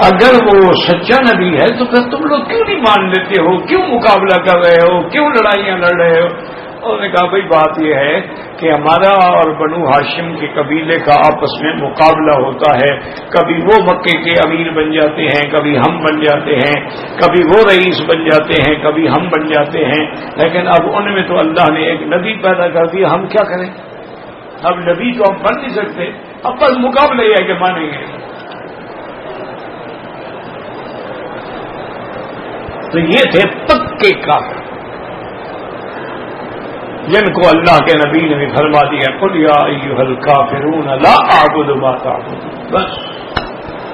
اگر وہ سچا نبی ہے تو پھر تم لوگ کیوں نہیں مان لیتے ہو, کیوں مقابلہ کر رہے ہو, کیوں لڑائیاں لڑ رہے ہو. انہوں نے کہا بھائی بات یہ ہے کہ ہمارا اور بنو ہاشم کے قبیلے کا آپس میں مقابلہ ہوتا ہے. کبھی وہ مکے کے امیر بن جاتے ہیں, کبھی ہم بن جاتے ہیں, کبھی وہ رئیس بن جاتے ہیں, کبھی ہم بن جاتے ہیں. لیکن اب ان میں تو اللہ نے ایک نبی پیدا کر دیا, ہم کیا کریں؟ اب نبی تو ہم بن نہیں سکتے, اب بس مقابلہ یہ ہے کہ مانیں گے. تو یہ تھے پکے کافر جن کو اللہ کے نبی نے بھی فرما دیا قل یا ایھا الکافرون لا اعبد ما تعبدون, بس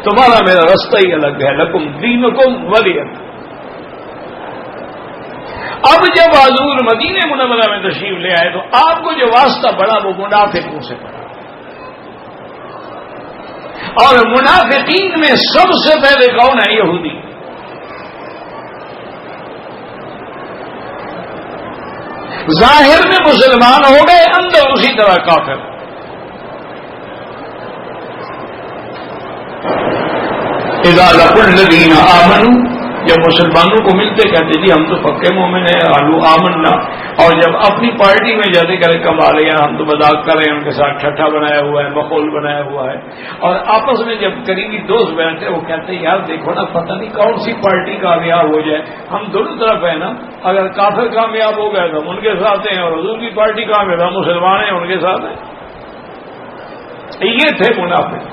تمہارا میرا رستہ ہی الگ ہے, لکم دینکم ولی دین. اب جب حضور مدینہ منورہ میں تشریف لے آئے تو آپ کو جو واسطہ پڑا وہ منافقوں سے پڑا, اور منافقین میں سب سے پہلے کون ہے؟ یہودی. ظاہر میں مسلمان ہو گئے, اندر اسی طرح کافر. اذا لقوا الذین آمنوا جب مسلمانوں کو ملتے کہتے جی ہم تو پکے مومن ہیں آلو آمنا، اور جب اپنی پارٹی میں جاتے کرے کمال یا ہم تو مذاق کر رہے ہیں، ان کے ساتھ ٹھٹھا بنایا ہوا ہے، مخول بنایا ہوا ہے، اور آپس میں جب قریبی دوست بیٹھتے وہ کہتے ہیں یار دیکھو نا پتہ نہیں کون سی پارٹی کامیاب ہو جائے، ہم دونوں طرف ہیں نا، اگر کافر کامیاب ہو گئے تو ہم ان کے ساتھ ہیں، اور حضور کی پارٹی کامیاب ہم مسلمان ہیں ان کے ساتھ ہیں۔ یہ تھے منافق۔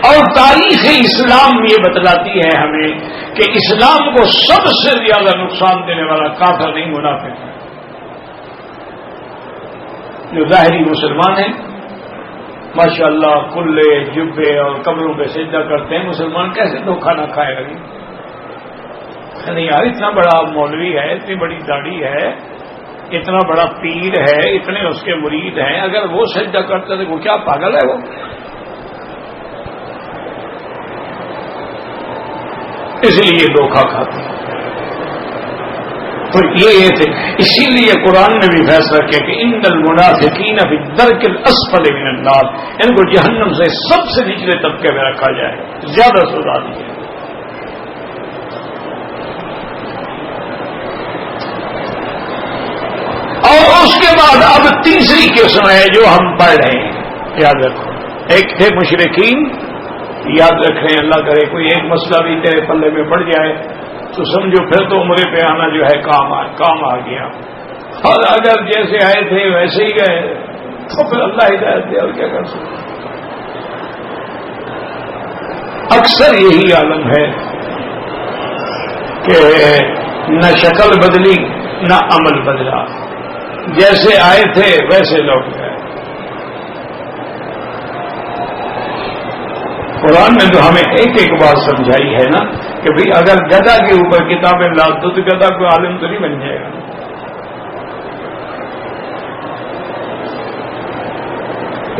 اور تاریخ اسلام یہ بتلاتی ہے ہمیں کہ اسلام کو سب سے زیادہ نقصان دینے والا کافر نہیں منافق ہے۔ جو ظاہری مسلمان ہیں ماشاءاللہ کلے جبے اور قبروں پہ سجدہ کرتے ہیں، مسلمان کیسے دھوکہ نہ کھائے گا؟ نہیں یار اتنا بڑا مولوی ہے، اتنی بڑی داڑھی ہے، اتنا بڑا پیر ہے، اتنے اس کے مرید ہیں، اگر وہ سجدہ کرتے تو وہ کیا پاگل ہے وہ؟ اس لیے دھوکہ کھاتے ہیں۔ تو یہ تھے، اسی لیے قرآن نے بھی فیصلہ کیا کہ ان المنافقین فی الدرک الاسفل من النار، ان کو جہنم سے سب سے نچلے طبقے میں رکھا جائے، زیادہ سزا دی ہے۔ اور اس کے بعد اب تیسری قسم ہے جو ہم پڑھ رہے ہیں، یاد رکھو، ایک تھے مشرکین، یاد رکھیں اللہ کرے کوئی ایک مسئلہ بھی تیرے پلے میں پڑ جائے تو سمجھو پھر تو عمرے پہ آنا جو ہے کام آ گیا، اور اگر جیسے آئے تھے ویسے ہی گئے تو پھر اللہ ہدایت دے، اور کیا کر سکتے۔ اکثر یہی عالم ہے کہ نہ شکل بدلی نہ عمل بدلا، جیسے آئے تھے ویسے لوٹ گئے۔ قرآن نے تو ہمیں ایک ایک بات سمجھائی ہے نا کہ بھئی اگر گدھا کے اوپر کتابیں لاد دو تو گدھا کو عالم تو نہیں بن جائے گا۔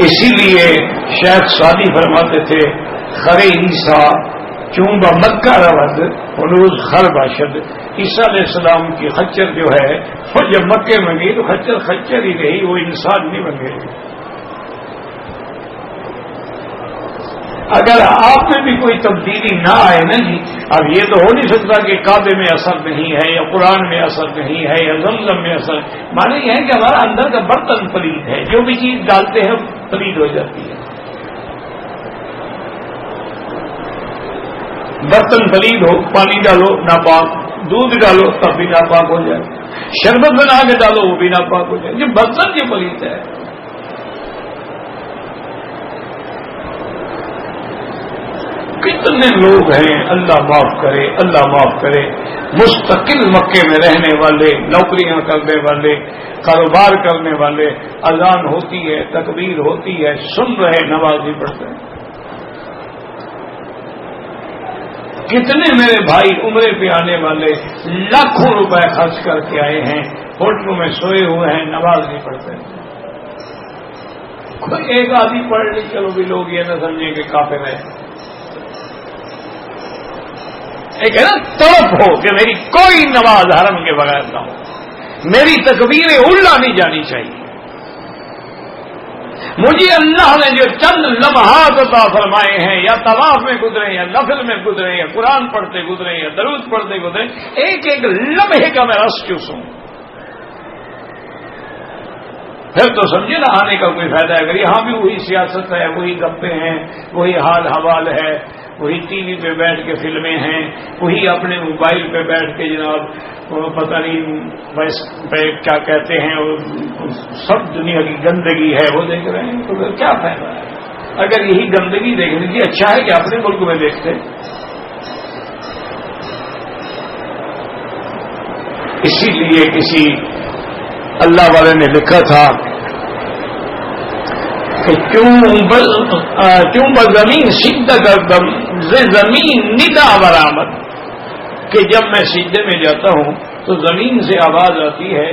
اسی لیے شیخ سعدی فرماتے تھے خرے عیسیٰ چون با مکہ رود ہنوز خر باشد، عیسیٰ علیہ السلام کی خچر جو ہے وہ جب مکے میں گئی تو خچر خچر ہی رہی، وہ انسان نہیں بن گئی۔ اگر آپ میں بھی کوئی تبدیلی نہ آئے نا جی، اب یہ تو ہو نہیں سکتا کہ کعبے میں اثر نہیں ہے یا قرآن میں اثر نہیں ہے یا زمزم میں اثر، مانا یہ ہے کہ ہمارا اندر کا برتن پلید ہے، جو بھی چیز ڈالتے ہیں پلید ہو جاتی ہے۔ برتن پلید ہو، پانی ڈالو ناپاک، دودھ ڈالو تب بھی ناپاک ہو جائے، شربت بنا کے ڈالو وہ بھی ناپاک ہو جائے، یہ برتن جو پلید ہے۔ کتنے لوگ ہیں اللہ معاف کرے، اللہ معاف کرے، مستقل مکے میں رہنے والے، نوکریاں کرنے والے، کاروبار کرنے والے، اذان ہوتی ہے، تکبیر ہوتی ہے، سن رہے، نماز بھی پڑھتے ہیں۔ کتنے میرے بھائی عمرے پہ آنے والے لاکھوں روپے خرچ کر کے آئے ہیں، ہوٹلوں میں سوئے ہوئے ہیں، نماز نہیں پڑھتے۔ کوئی ایک آدمی پڑھ لی چلو بھی لوگ یہ نہ سمجھیں کہ کافر ہے۔ ایک ہے نا طرف ہو کہ میری کوئی نماز حرم کے بغیر نہ ہو، میری تکبیریں اڑنا نہیں جانی چاہیے، مجھے اللہ نے جو چند لمحات عطا فرمائے ہیں، یا طواف میں گزرے یا نفل میں گزرے یا قرآن پڑھتے گزرے یا درود پڑھتے گزرے، ایک ایک لمحے کا میں رس چوسوں، پھر تو سمجھے نا آنے کا کوئی فائدہ ہے۔ اگر یہاں بھی وہی سیاست ہے، وہی گپے ہیں، وہی حال حوال ہے، وہی ٹی وی پہ بیٹھ کے فلمیں ہیں، وہی اپنے موبائل پہ بیٹھ کے جناب پتہ نہیں پہ کیا کہتے ہیں، سب دنیا کی گندگی ہے وہ دیکھ رہے ہیں، تو پھر کیا فائدہ ہے؟ اگر یہی گندگی دیکھنے کی اچھا ہے کہ اپنے ملک میں دیکھتے۔ اسی لیے کسی اللہ والے نے لکھا تھا کہ کیوں زمین سجدہ کردم زمین ندا برآمد، کہ جب میں سجدے میں جاتا ہوں تو زمین سے آواز آتی ہے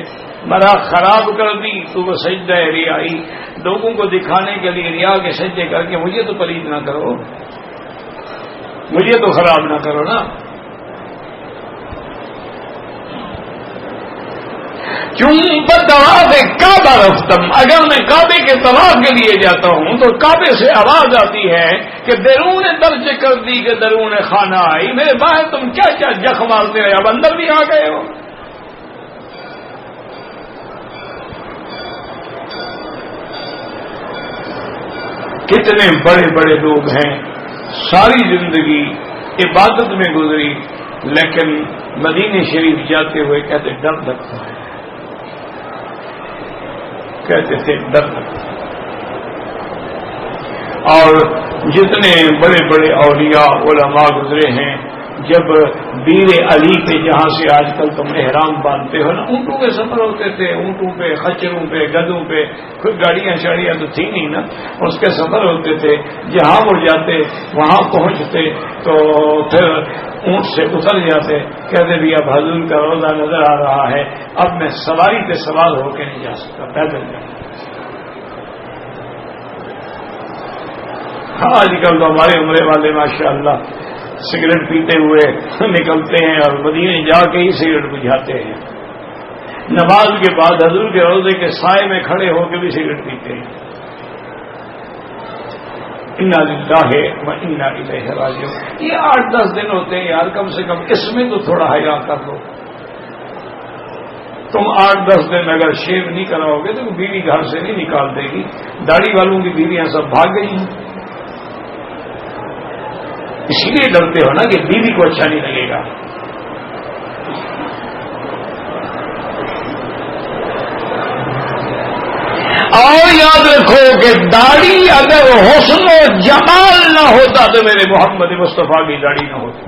مرا خراب کر دی تو وہ سجدہ ریائی، لوگوں کو دکھانے کے لیے ریا کے سجدے کر کے مجھے تو پلید نہ کرو، مجھے تو خراب نہ کرو نا۔ کیوں طواف کعبہ رفتم، اگر میں کعبے کے طواف کے لیے جاتا ہوں تو کعبے سے آواز آتی ہے کہ درون درج کر دی کہ درون خانہ آئی. میرے بھائی تم کیا کیا جخ مارتے رہے, اب اندر بھی آ گئے ہو. کتنے بڑے بڑے لوگ ہیں, ساری زندگی عبادت میں گزری, لیکن مدینہ شریف جاتے ہوئے کہتے ڈر لگتا ہے, کہتے تھے ڈر لگتا ہے. اور جتنے بڑے بڑے اولیاء علماء گزرے ہیں, جب بیر علی پہ جہاں سے آج کل تم احرام باندھتے ہو نا, اونٹوں پہ سفر ہوتے تھے, اونٹوں پہ, خچروں پہ, گدوں پہ, کوئی گاڑیاں شاڑیاں تو تھی نہیں نا, اس کے سفر ہوتے تھے. جہاں وہ جاتے وہاں پہنچتے تو پھر اونٹ سے اتر جاتے, کہتے بھی اب حضور کا روضہ نظر آ رہا ہے, اب میں سواری پہ سوار ہو کے نہیں جا سکتا, پیدل جاؤں. آج کل تو ہمارے عمرے والے ماشاءاللہ سگریٹ پیتے ہوئے نکلتے ہیں اور مدینے جا کے ہی سگریٹ بجھاتے ہیں. نماز کے بعد حضور کے روضے کے سائے میں کھڑے ہو کے بھی سگریٹ پیتے ہیں. انا للہ و انا الیہ راجعون. یہ 8-10 دن ہوتے ہیں یار, کم سے کم اس میں تو تھوڑا حیا کر لو. تم 8-10 دن اگر شیو نہیں کراؤ گے تو بیوی گھر سے نہیں نکال دے گی. داڑھی والوں کی بیویاں سب بھاگ گئی ہیں, اسی لیے ڈرتے ہو نا کہ بیوی کو اچھا نہیں لگے گا. اور یاد رکھو کہ داڑھی اگر حسن و جمال نہ ہوتا تو میرے محمد مصطفیٰ کی داڑھی نہ ہوتی.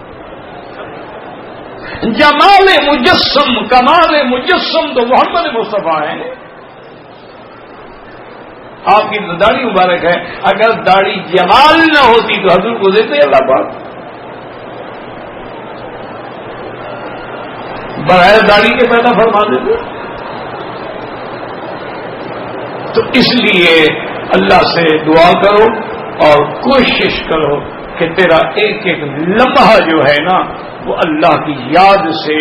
جمال مجسم, کمال مجسم تو محمد مصطفیٰ ہے. آپ کی داڑھی مبارک ہے, اگر داڑھی جمال نہ ہوتی تو حضور کو دیتے اللہ پاک. بغیر داڑھی کے پیدا فرما دیتے. تو اس لیے اللہ سے دعا کرو اور کوشش کرو کہ تیرا ایک ایک لمحہ جو ہے نا وہ اللہ کی یاد سے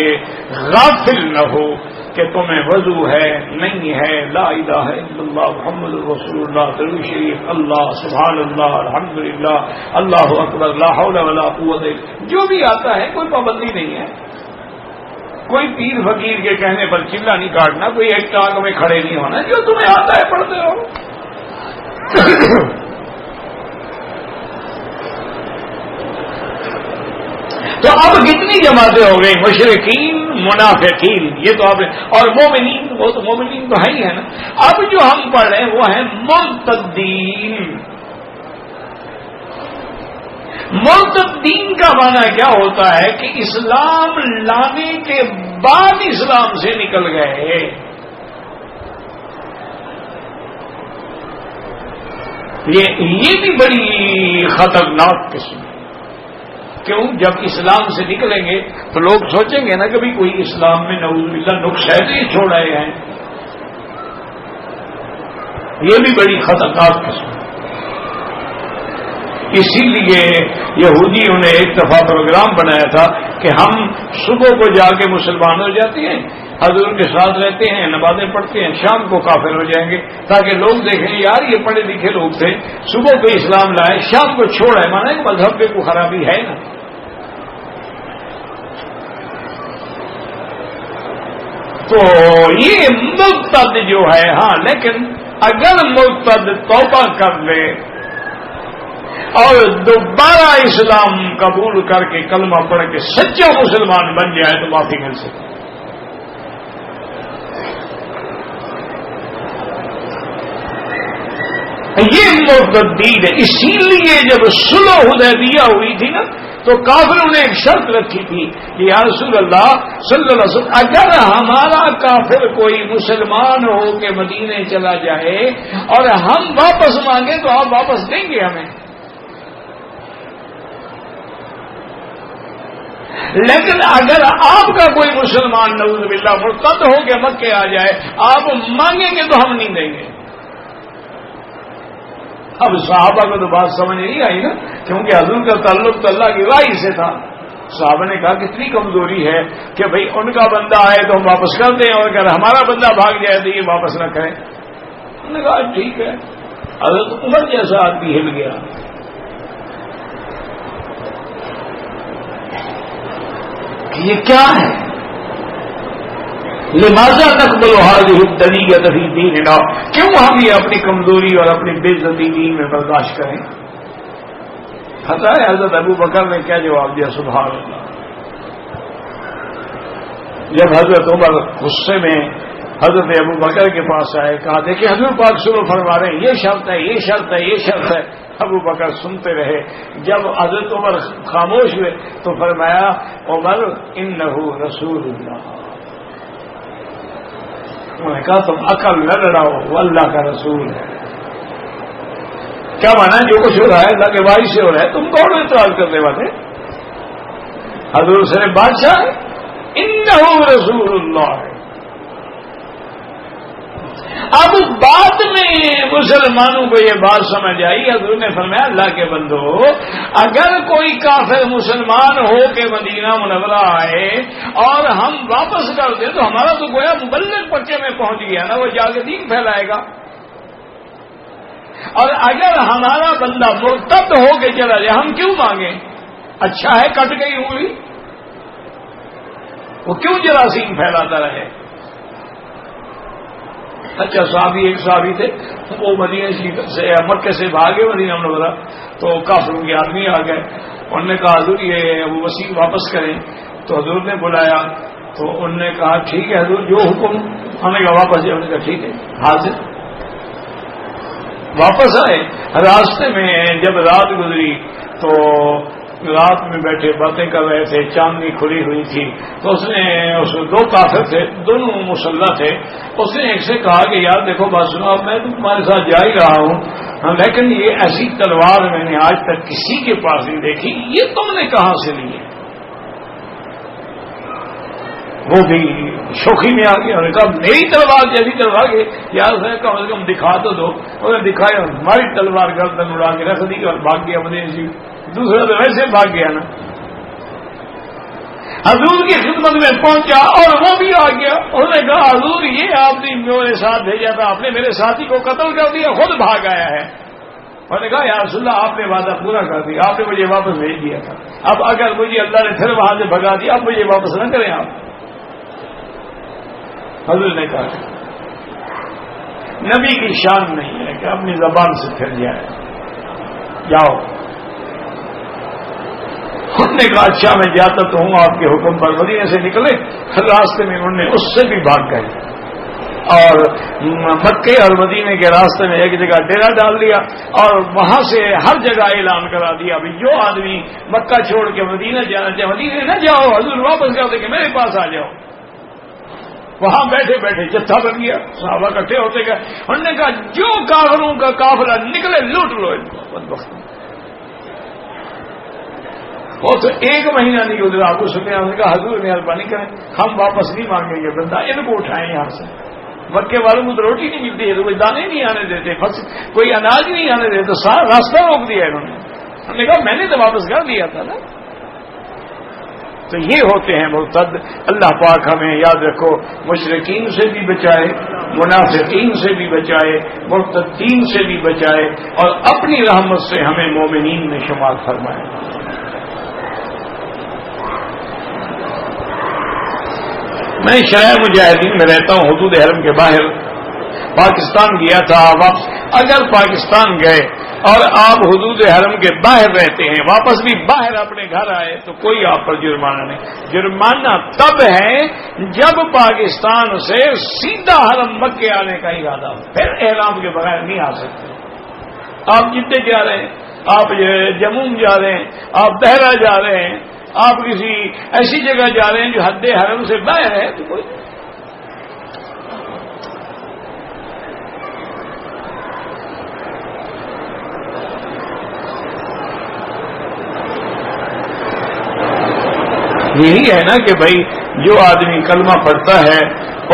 غافل نہ ہو, کہ تمہیں وضو ہے نہیں ہے, لا الہ الا اللہ محمد رسول اللہ, درود شریف, اللہ سبحان اللہ, الحمدللہ, اللہ اکبر, لا حول ولا قوت, جو بھی آتا ہے کوئی پابندی نہیں ہے. کوئی پیر فقیر کے کہنے پر چلا نہیں کاٹنا, کوئی ایک ٹانگ میں کھڑے نہیں ہونا, جو تمہیں آتا ہے پڑھتے رہو. تو اب کتنی جماعتیں ہو گئی, مشرکین, منافقین, یہ تو آپ نے, اور مومنین, وہ تو مومنین تو ہے ہی ہے نا. اب جو ہم پڑھ رہے ہیں وہ ہیں مرتدین. مرتدین کا معنی کیا ہوتا ہے کہ اسلام لانے کے بعد اسلام سے نکل گئے. یہ بھی بڑی خطرناک قسم ہے. کیوں؟ جب اسلام سے نکلیں گے تو لوگ سوچیں گے نا کبھی کوئی اسلام میں نعوذ باللہ نقص ہے تو یہ چھوڑ آئے ہیں. یہ بھی بڑی خطرناک قسم ہے. اسی لیے یہودیوں نے ایک دفعہ پروگرام بنایا تھا کہ ہم صبح کو جا کے مسلمان ہو جاتے ہیں, حضور کے ساتھ رہتے ہیں, نمازیں پڑھتے ہیں, شام کو کافر ہو جائیں گے, تاکہ لوگ دیکھیں یار یہ پڑھے لکھے لوگ تھے, صبح کو اسلام لائے, شام کو چھوڑے, مانا کہ مذہب پہ کوئی خرابی ہے نا. تو یہ مرتد جو ہے, ہاں, لیکن اگر مرتد توبہ کر لے اور دوبارہ اسلام قبول کر کے کلمہ پڑھ کے سچا مسلمان بن جائے تو معافی مل سکتی. یہ مرتدین ہے. اسی لیے جب صلح حدیبیہ ہوئی تھی نا تو کافروں نے ایک شرط رکھی تھی کہ یا رسول اللہ صلی اللہ علیہ وسلم, اگر ہمارا کافر کوئی مسلمان ہو کے مدینے چلا جائے اور ہم واپس مانگے تو آپ واپس دیں گے ہمیں, لیکن اگر آپ کا کوئی مسلمان نعوذ باللہ مرتد ہو کے مکے آ جائے, آپ مانگیں گے تو ہم نہیں دیں گے. اب صحابہ کو تو بات سمجھ نہیں آئی نا, کیونکہ حضور کا تعلق تو اللہ کی راہ سے تھا. صحابہ نے کہا کتنی کمزوری ہے کہ بھئی ان کا بندہ آئے تو ہم واپس کر دیں, اور اگر ہمارا بندہ بھاگ جائے تو یہ واپس نہ کریں. انہوں نے کہا ٹھیک ہے. حضرت عمر جیسا آدمی ہل گیا, کہ یہ کیا ہے؟ لماذا نقبل هذه الدنیۃ فی دیننا، کیوں ہم یہ اپنی کمزوری اور اپنی بے عزتی دین میں برداشت کریں؟ پتہ ہے حضرت ابو بکر نے کیا جواب دیا؟ سبحان اللہ. جب حضرت عمر غصے میں حضرت ابو بکر کے پاس آئے، کہا دیکھیں حضور پاک صلی اللہ علیہ وسلم فرما رہے ہیں یہ شرط ہے، یہ شرط ہے، یہ شرط ہے. ابو بکر سنتے رہے. جب حضرت عمر خاموش ہوئے تو فرمایا عمر انہ رسول اللہ. انہوں نے کہا تم عقل نہ لڑاؤ، وہ اللہ کا رسول ہے. کیا مانا جو کچھ ہو رہا ہے اللہ کے وحی سے ہو رہا ہے، تم کون اعتراض کرنے والے؟ حضور سے بادشاہ ہے، انہ رسول اللہ ہے. اب بعد میں مسلمانوں کو یہ بات سمجھ آئی. حضور نے فرمایا اللہ کے بندو، اگر کوئی کافر مسلمان ہو کے مدینہ منورہ آئے اور ہم واپس کر دیں تو ہمارا تو گویا مبلغ پکے میں پہنچ گیا نا، وہ جا کے دین پھیلائے گا. اور اگر ہمارا بندہ مرتد ہو کے چلا جائے ہم کیوں مانگیں؟ اچھا ہے کٹ گئی ہوئی، وہ کیوں جراثیم پھیلاتا رہے؟ اچھا صحابی، ایک صحابی تھے، وہ مدینہ سے مکے سے بھاگے مدینہ منورہ، تو کافروں کے آدمی آ گئے. انہوں نے کہا حضور یہ ابو وسیع واپس کریں. تو حضور نے بلایا تو انہوں نے کہا ٹھیک ہے حضور جو حکم. ہم نے کہا واپس جائے. انہوں نے کہا ٹھیک ہے حاضر. واپس آئے. راستے میں جب رات گزری تو رات میں بیٹھے باتیں کر رہے تھے، چاندنی کھلی ہوئی تھی. تو اس نے دو کافر تھے، دونوں مسلح تھے. اس نے ایک سے کہا کہ یار دیکھو بات سنو، میں تو تمہارے ساتھ جا ہی رہا ہوں، لیکن یہ ایسی تلوار میں نے آج تک کسی کے پاس نہیں دیکھی، یہ تم نے کہاں سے لی ہے؟ وہ بھی شوخی میں آ گیا. انہوں نے کہا میری تلوار جیسی تلوار کے یار سے کم از کم دکھا تو دو. انہوں نے دکھایا، ہماری تلوار گردن اڑا کے رکھ دی اور بھاگ گیا مدینہ سے. دوسرا تو ویسے بھاگ گیا نا. حضور کی خدمت میں پہنچا اور وہ بھی آ گیا. انہوں نے کہا حضور یہ آپ نے میرے ساتھ بھیجا تھا، آپ نے میرے ساتھی کو قتل کر دیا، خود بھاگ آیا ہے. انہوں نے کہا یا رسول اللہ آپ نے وعدہ پورا کر دیا، آپ نے مجھے واپس بھیج دیا تھا، اب اگر مجھے اللہ نے پھر وہاں سے بھگا دیا اب مجھے واپس نہ کریں آپ. حضور نے کہا نبی کی شان نہیں ہے کہ اپنی زبان سے پھر جائے، جاؤ. انہوں نے کہا اچھا میں جاتا تو ہوں آپ کے حکم پر. مدینے سے نکلے، راستے میں انہوں نے اس سے بھی بھاگ گئے اور مکے اور مدینے کے راستے میں ایک جگہ ڈیرا ڈال دیا اور وہاں سے ہر جگہ اعلان کرا دیا ابھی جو آدمی مکہ چھوڑ کے مدینہ جانا چاہے مدینے نہ جاؤ، حضور واپس کر دیں کہ میرے پاس آ جاؤ. وہاں بیٹھے بیٹھے جتھا بن گیا، صحابہ اکٹھے ہوتے گئے. انہوں نے کہا جو کافروں کا قافلہ نکلے لوٹ لو ان کو. بدبخت وہ تو ایک مہینہ نہیں گزرا. آپ کو سننے نے کہا حضور مہربانی کریں ہم واپس نہیں مانگیں گے، بندہ ان کو اٹھائیں یہاں سے. مکے والوں کو تو روٹی نہیں ملتی ہے، تو کوئی دانے نہیں آنے دیتے، کوئی اناج نہیں آنے دیتے، سارا راستہ روک دیا انہوں نے. ہم نے کہا میں نے تو واپس کر دیا تھا نا. تو یہ ہوتے ہیں مرتد. اللہ پاک ہمیں یاد رکھو مشرکین سے بھی بچائے، منافقین سے بھی بچائے، مرتدین سے بھی بچائے، اور اپنی رحمت سے ہمیں مومنین میں شمار فرمائے. میں شرح مجاہدین میں رہتا ہوں، حدود حرم کے باہر. پاکستان گیا تھا واپس. اگر پاکستان گئے اور آپ حدود حرم کے باہر رہتے ہیں، واپس بھی باہر اپنے گھر آئے تو کوئی آپ پر جرمانہ نہیں. جرمانہ تب ہے جب پاکستان سے سیدھا حرم مکے آنے کا ارادہ ہو، پھر احرام کے بغیر نہیں آ سکتے. آپ جدے جا رہے ہیں، آپ جموم جا رہے ہیں، آپ دہرہ جا رہے ہیں، آپ کسی ایسی جگہ جا رہے ہیں جو حد حرم سے باہر ہے تو کوئی یہی ہے نا کہ بھائی جو آدمی کلمہ پڑھتا ہے،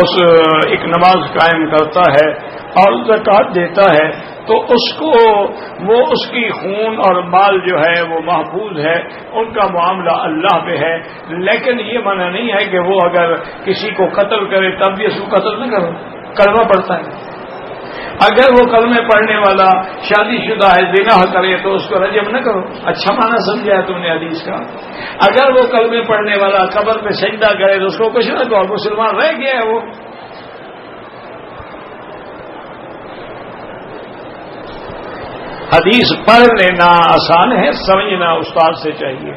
اس ایک نماز قائم کرتا ہے اور زکوٰۃ دیتا ہے تو اس کو وہ اس کی خون اور مال جو ہے وہ محفوظ ہے، ان کا معاملہ اللہ پہ ہے. لیکن یہ منع نہیں ہے کہ وہ اگر کسی کو قتل کرے تب بھی اس کو قتل نہ کرو، کلمہ پڑھتا ہے. اگر وہ کلمے پڑھنے والا شادی شدہ ہے، زنا کرے تو اس کو رجم نہ کرو. اچھا معنی سمجھا ہے تم نے حدیث کا. اگر وہ کلمے پڑھنے والا قبر پہ سجدہ کرے تو اس کو کچھ نہ کرو، مسلمان رہ گیا ہے وہ. حدیث پڑھ لینا آسان ہے، سمجھنا استاد سے چاہیے.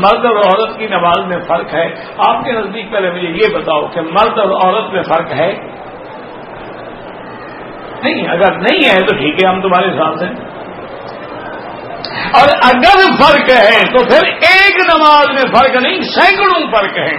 مرد اور عورت کی نماز میں فرق ہے. آپ کے نزدیک پہلے مجھے یہ بتاؤ کہ مرد اور عورت میں فرق ہے؟ نہیں. اگر نہیں ہے تو ٹھیک ہے، ہم تمہارے ساتھ ہیں. اور اگر فرق ہے تو پھر ایک نماز میں فرق نہیں، سینکڑوں فرق ہیں.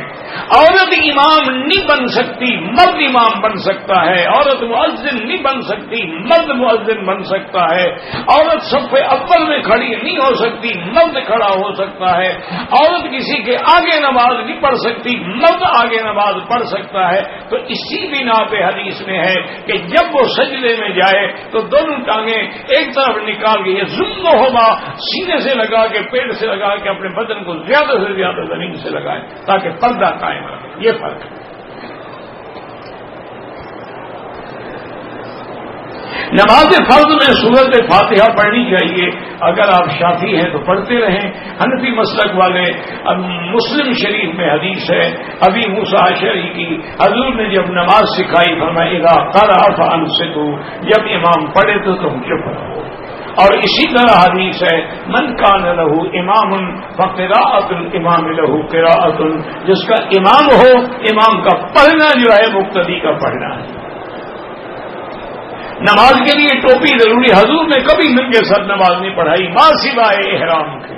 عورت امام نہیں بن سکتی، مرد امام بن سکتا ہے. عورت مؤذن نہیں بن سکتی، مرد مؤذن بن سکتا ہے. عورت صف اول میں کھڑی نہیں ہو سکتی، مرد کھڑا ہو سکتا ہے. عورت کسی کے آگے نماز نہیں پڑھ سکتی، مرد آگے نماز پڑھ سکتا ہے. تو اسی بنا پہ حدیث میں ہے کہ جب وہ سجدے میں جائے تو دونوں ٹانگیں ایک طرف نکال کے یہ ضم ہوگا، سینے سے لگا کے پیٹ سے لگا کے اپنے بدن کو زیادہ سے زیادہ زمین سے لگائے تاکہ پردہ قائم رہے. یہ فرق ہے. نماز فرض میں سورت فاتحہ پڑھنی چاہیے. اگر آپ شافعی ہیں تو پڑھتے رہیں. حنفی مسلک والے، مسلم شریف میں حدیث ہے ابی موسیٰ اشعری کی، حضور نے جب نماز سکھائی فرمایا اذا قرأ فانصتوا، جب امام پڑھے تو تم چپ رہو. اور اسی طرح حدیث ہے من کان لہ امام فقراءۃ الامام لہ قراءۃ، جس کا امام ہو، امام کا پڑھنا جو ہے مقتدی کا پڑھنا ہے. نماز کے لیے ٹوپی ضروری. حضور نے کبھی ننگے سر نماز نہیں پڑھائی ماں سوائے احرام کے.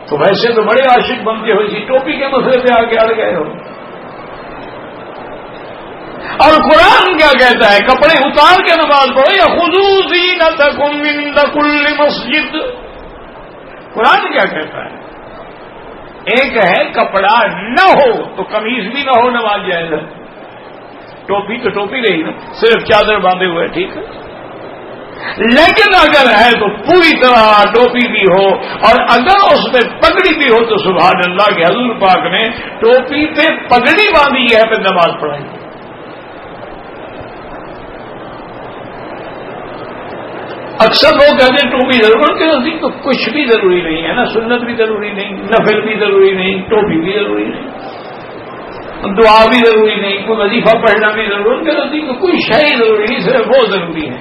تو ویسے تو بڑے عاشق بنتے ہو، اسی ٹوپی کے مسئلے پہ آگے اڑ گئے ہو. اور قرآن کیا کہتا ہے؟ کپڑے اتار کے نماز پڑھو. یا خذوا زینتکم عند کل مسجد. قرآن کیا کہتا ہے؟ ایک ہے کپڑا نہ ہو تو قمیض بھی نہ ہو، نماز جائز ہے. ٹوپی تو ٹوپی رہی نا، صرف چادر باندھے ہوئے ٹھیک ہے. لیکن اگر ہے تو پوری طرح ٹوپی بھی ہو، اور اگر اس میں پگڑی بھی ہو تو سبحان اللہ کے حضور پاک نے ٹوپی پہ پگڑی باندھی ہے پھر نماز پڑھائی. اکثر لوگ کہتے ہیں ٹوپی ضرور کے نزدیک تو کچھ بھی ضروری نہیں ہے نا. سنت بھی ضروری نہیں، نفل بھی ضروری نہیں، ٹوپی بھی ضروری نہیں، دعا بھی ضروری نہیں، کوئی وظیفہ پڑھنا بھی ضروری. ان کے نزدیک تو کوئی شے ضروری نہیں، صرف وہ ضروری ہے.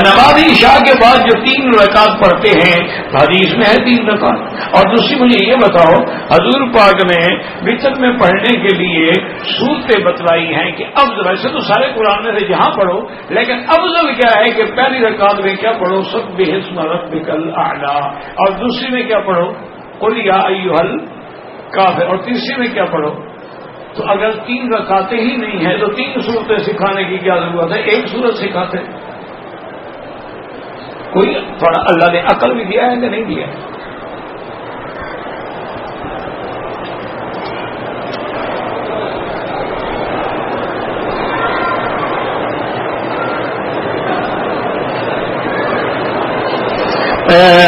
نماز عشاء کے بعد جو 3 رکعت پڑھتے ہیں حدیث میں ہے 3 رکعت. اور دوسری مجھے یہ بتاؤ، حضور پاک نے وتر میں پڑھنے کے لیے صورتیں بتلائی ہیں کہ افضل، ویسے تو سارے قرآن میں سے جہاں پڑھو، لیکن افضل کیا ہے کہ پہلی رکعت میں کیا پڑھو؟ سبح اسم ربک الاعلی. اور دوسری میں کیا پڑھو؟ قل یا ایھا الکافرون. اور تیسری میں کیا پڑھو؟ تو اگر 3 رکعتیں ہی نہیں ہیں تو 3 صورتیں سکھانے کی کیا ضرورت ہے؟ ایک صورت سکھاتے. کوئی تھوڑا اللہ نے عقل بھی دیا ہے کہ نہیں دیا ہے؟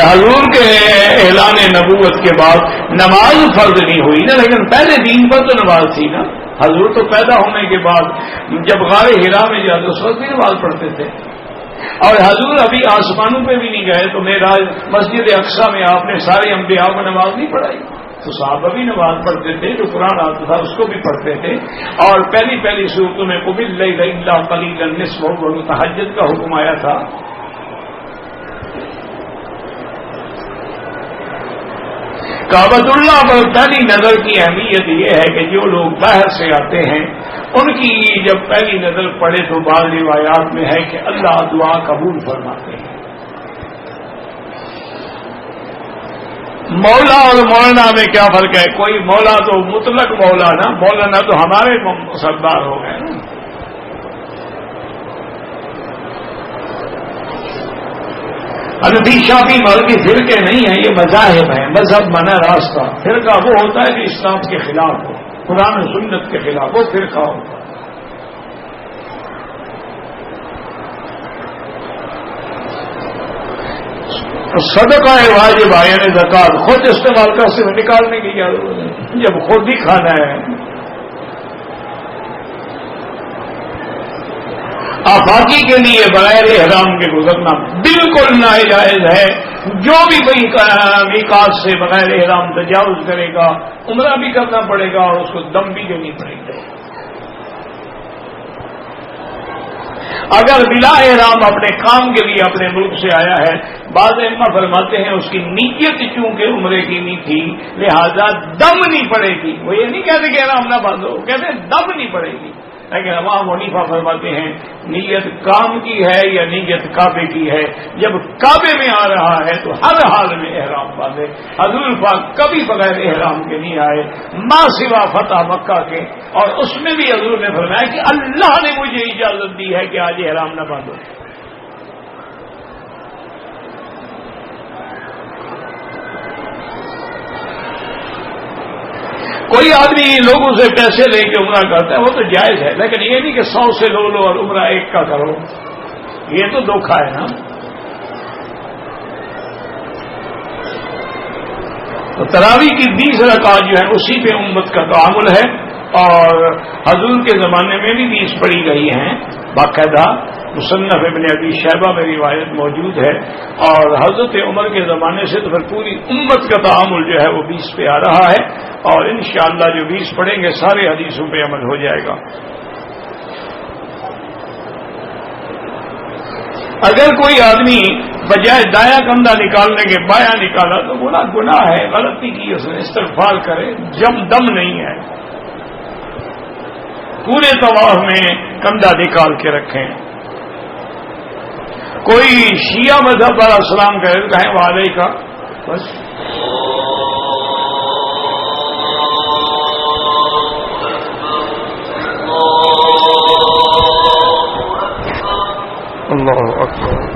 حضور کے اعلان نبوت کے بعد نماز فرض نہیں ہوئی نا، لیکن پہلے دین پر تو نماز تھی نا. حضور تو پیدا ہونے کے بعد جب غار حرا میں جاتے اس وقت بھی نماز پڑھتے تھے. اور حضور ابھی آسمانوں پہ بھی نہیں گئے تو معراج مسجد اقصی میں آپ نے سارے انبیاء کو نماز نہیں پڑھائی. تو صحابہ بھی نماز پڑھتے تھے، جو قرآن آتا تھا اس کو بھی پڑھتے تھے. اور پہلی صورتوں میں قم اللیل الا قلیلا نصفہ، تہجد کا حکم آیا تھا. کعبۃ اللہ پر پہلی نظر کی اہمیت یہ ہے کہ جو لوگ باہر سے آتے ہیں ان کی جب پہلی نظر پڑے تو بعض روایات میں ہے کہ اللہ دعا قبول فرماتے ہیں. مولا اور مولانا میں کیا فرق ہے؟ کوئی مولا تو مطلق مولانا، مولانا تو ہمارے سردار ہو گئے نا. حنفی شافعی مذہبی فرقے نہیں ہیں، یہ مذاہب ہیں. مذہب مانا راستہ. فرقہ وہ ہوتا ہے جو اسلام کے خلاف ہو، قرآن و سنت کے خلاف، وہ فرقہ ہوتا ہے. صدقہ واجب یعنی زکات خود استعمال کر سے نکالنے کی ضرورت ہے جب خود ہی کھانا ہے. آفاقی کے لیے بغیر احرام کے گزرنا بالکل ناجائز ہے. جو بھی میقات سے بغیر احرام تجاوز کرے گا عمرہ بھی کرنا پڑے گا اور اس کو دم بھی دینی پڑے گی. اگر بلا احرام اپنے کام کے لیے اپنے ملک سے آیا ہے، بعض علماء فرماتے ہیں اس کی نیت چونکہ عمرے کی نہیں تھی لہذا دم نہیں پڑے گی. وہ یہ نہیں کہتے کہ احرام نہ باندھو، کہتے ہیں دم نہیں پڑے گی. لیکن امام حنیفہ فرماتے ہیں نیت کام کی ہے یا نیت کعبے کی ہے، جب کعبے میں آ رہا ہے تو ہر حال میں احرام باندھے. حضور پاک کبھی بغیر احرام کے نہیں آئے ما سوا فتح مکہ کے، اور اس میں بھی حضور نے فرمایا کہ اللہ نے مجھے اجازت دی ہے کہ آج احرام نہ باندھو. کوئی آدمی لوگوں سے پیسے لے کے عمرہ کرتا ہے وہ تو جائز ہے، لیکن یہ نہیں کہ 100 سے لو اور عمرہ ایک کا کرو، یہ تو دھوکہ ہے نا. تو تراویح کی 20 رکعت جو ہے اسی پہ امت کا تعامل ہے، اور حضور کے زمانے میں بھی 20 پڑھی گئی ہیں باقاعدہ. مصنف ابن ابی شیبہ میں روایت موجود ہے، اور حضرت عمر کے زمانے سے تو پھر پوری امت کا تعامل جو ہے وہ 20 پہ آ رہا ہے، اور انشاءاللہ جو 20 پڑھیں گے سارے حدیثوں پہ عمل ہو جائے گا. اگر کوئی آدمی بجائے دایاں کندھا نکالنے کے بایاں نکالا تو گناہ ہے، غلطی کی اس نے، استغفار کرے، دم نہیں ہے. پورے طواف میں کندھا نکال کے رکھیں. کوئی شیعہ مذہب والا سلام کرے تو کہیں وعلیکم بس. اللہ اکبر.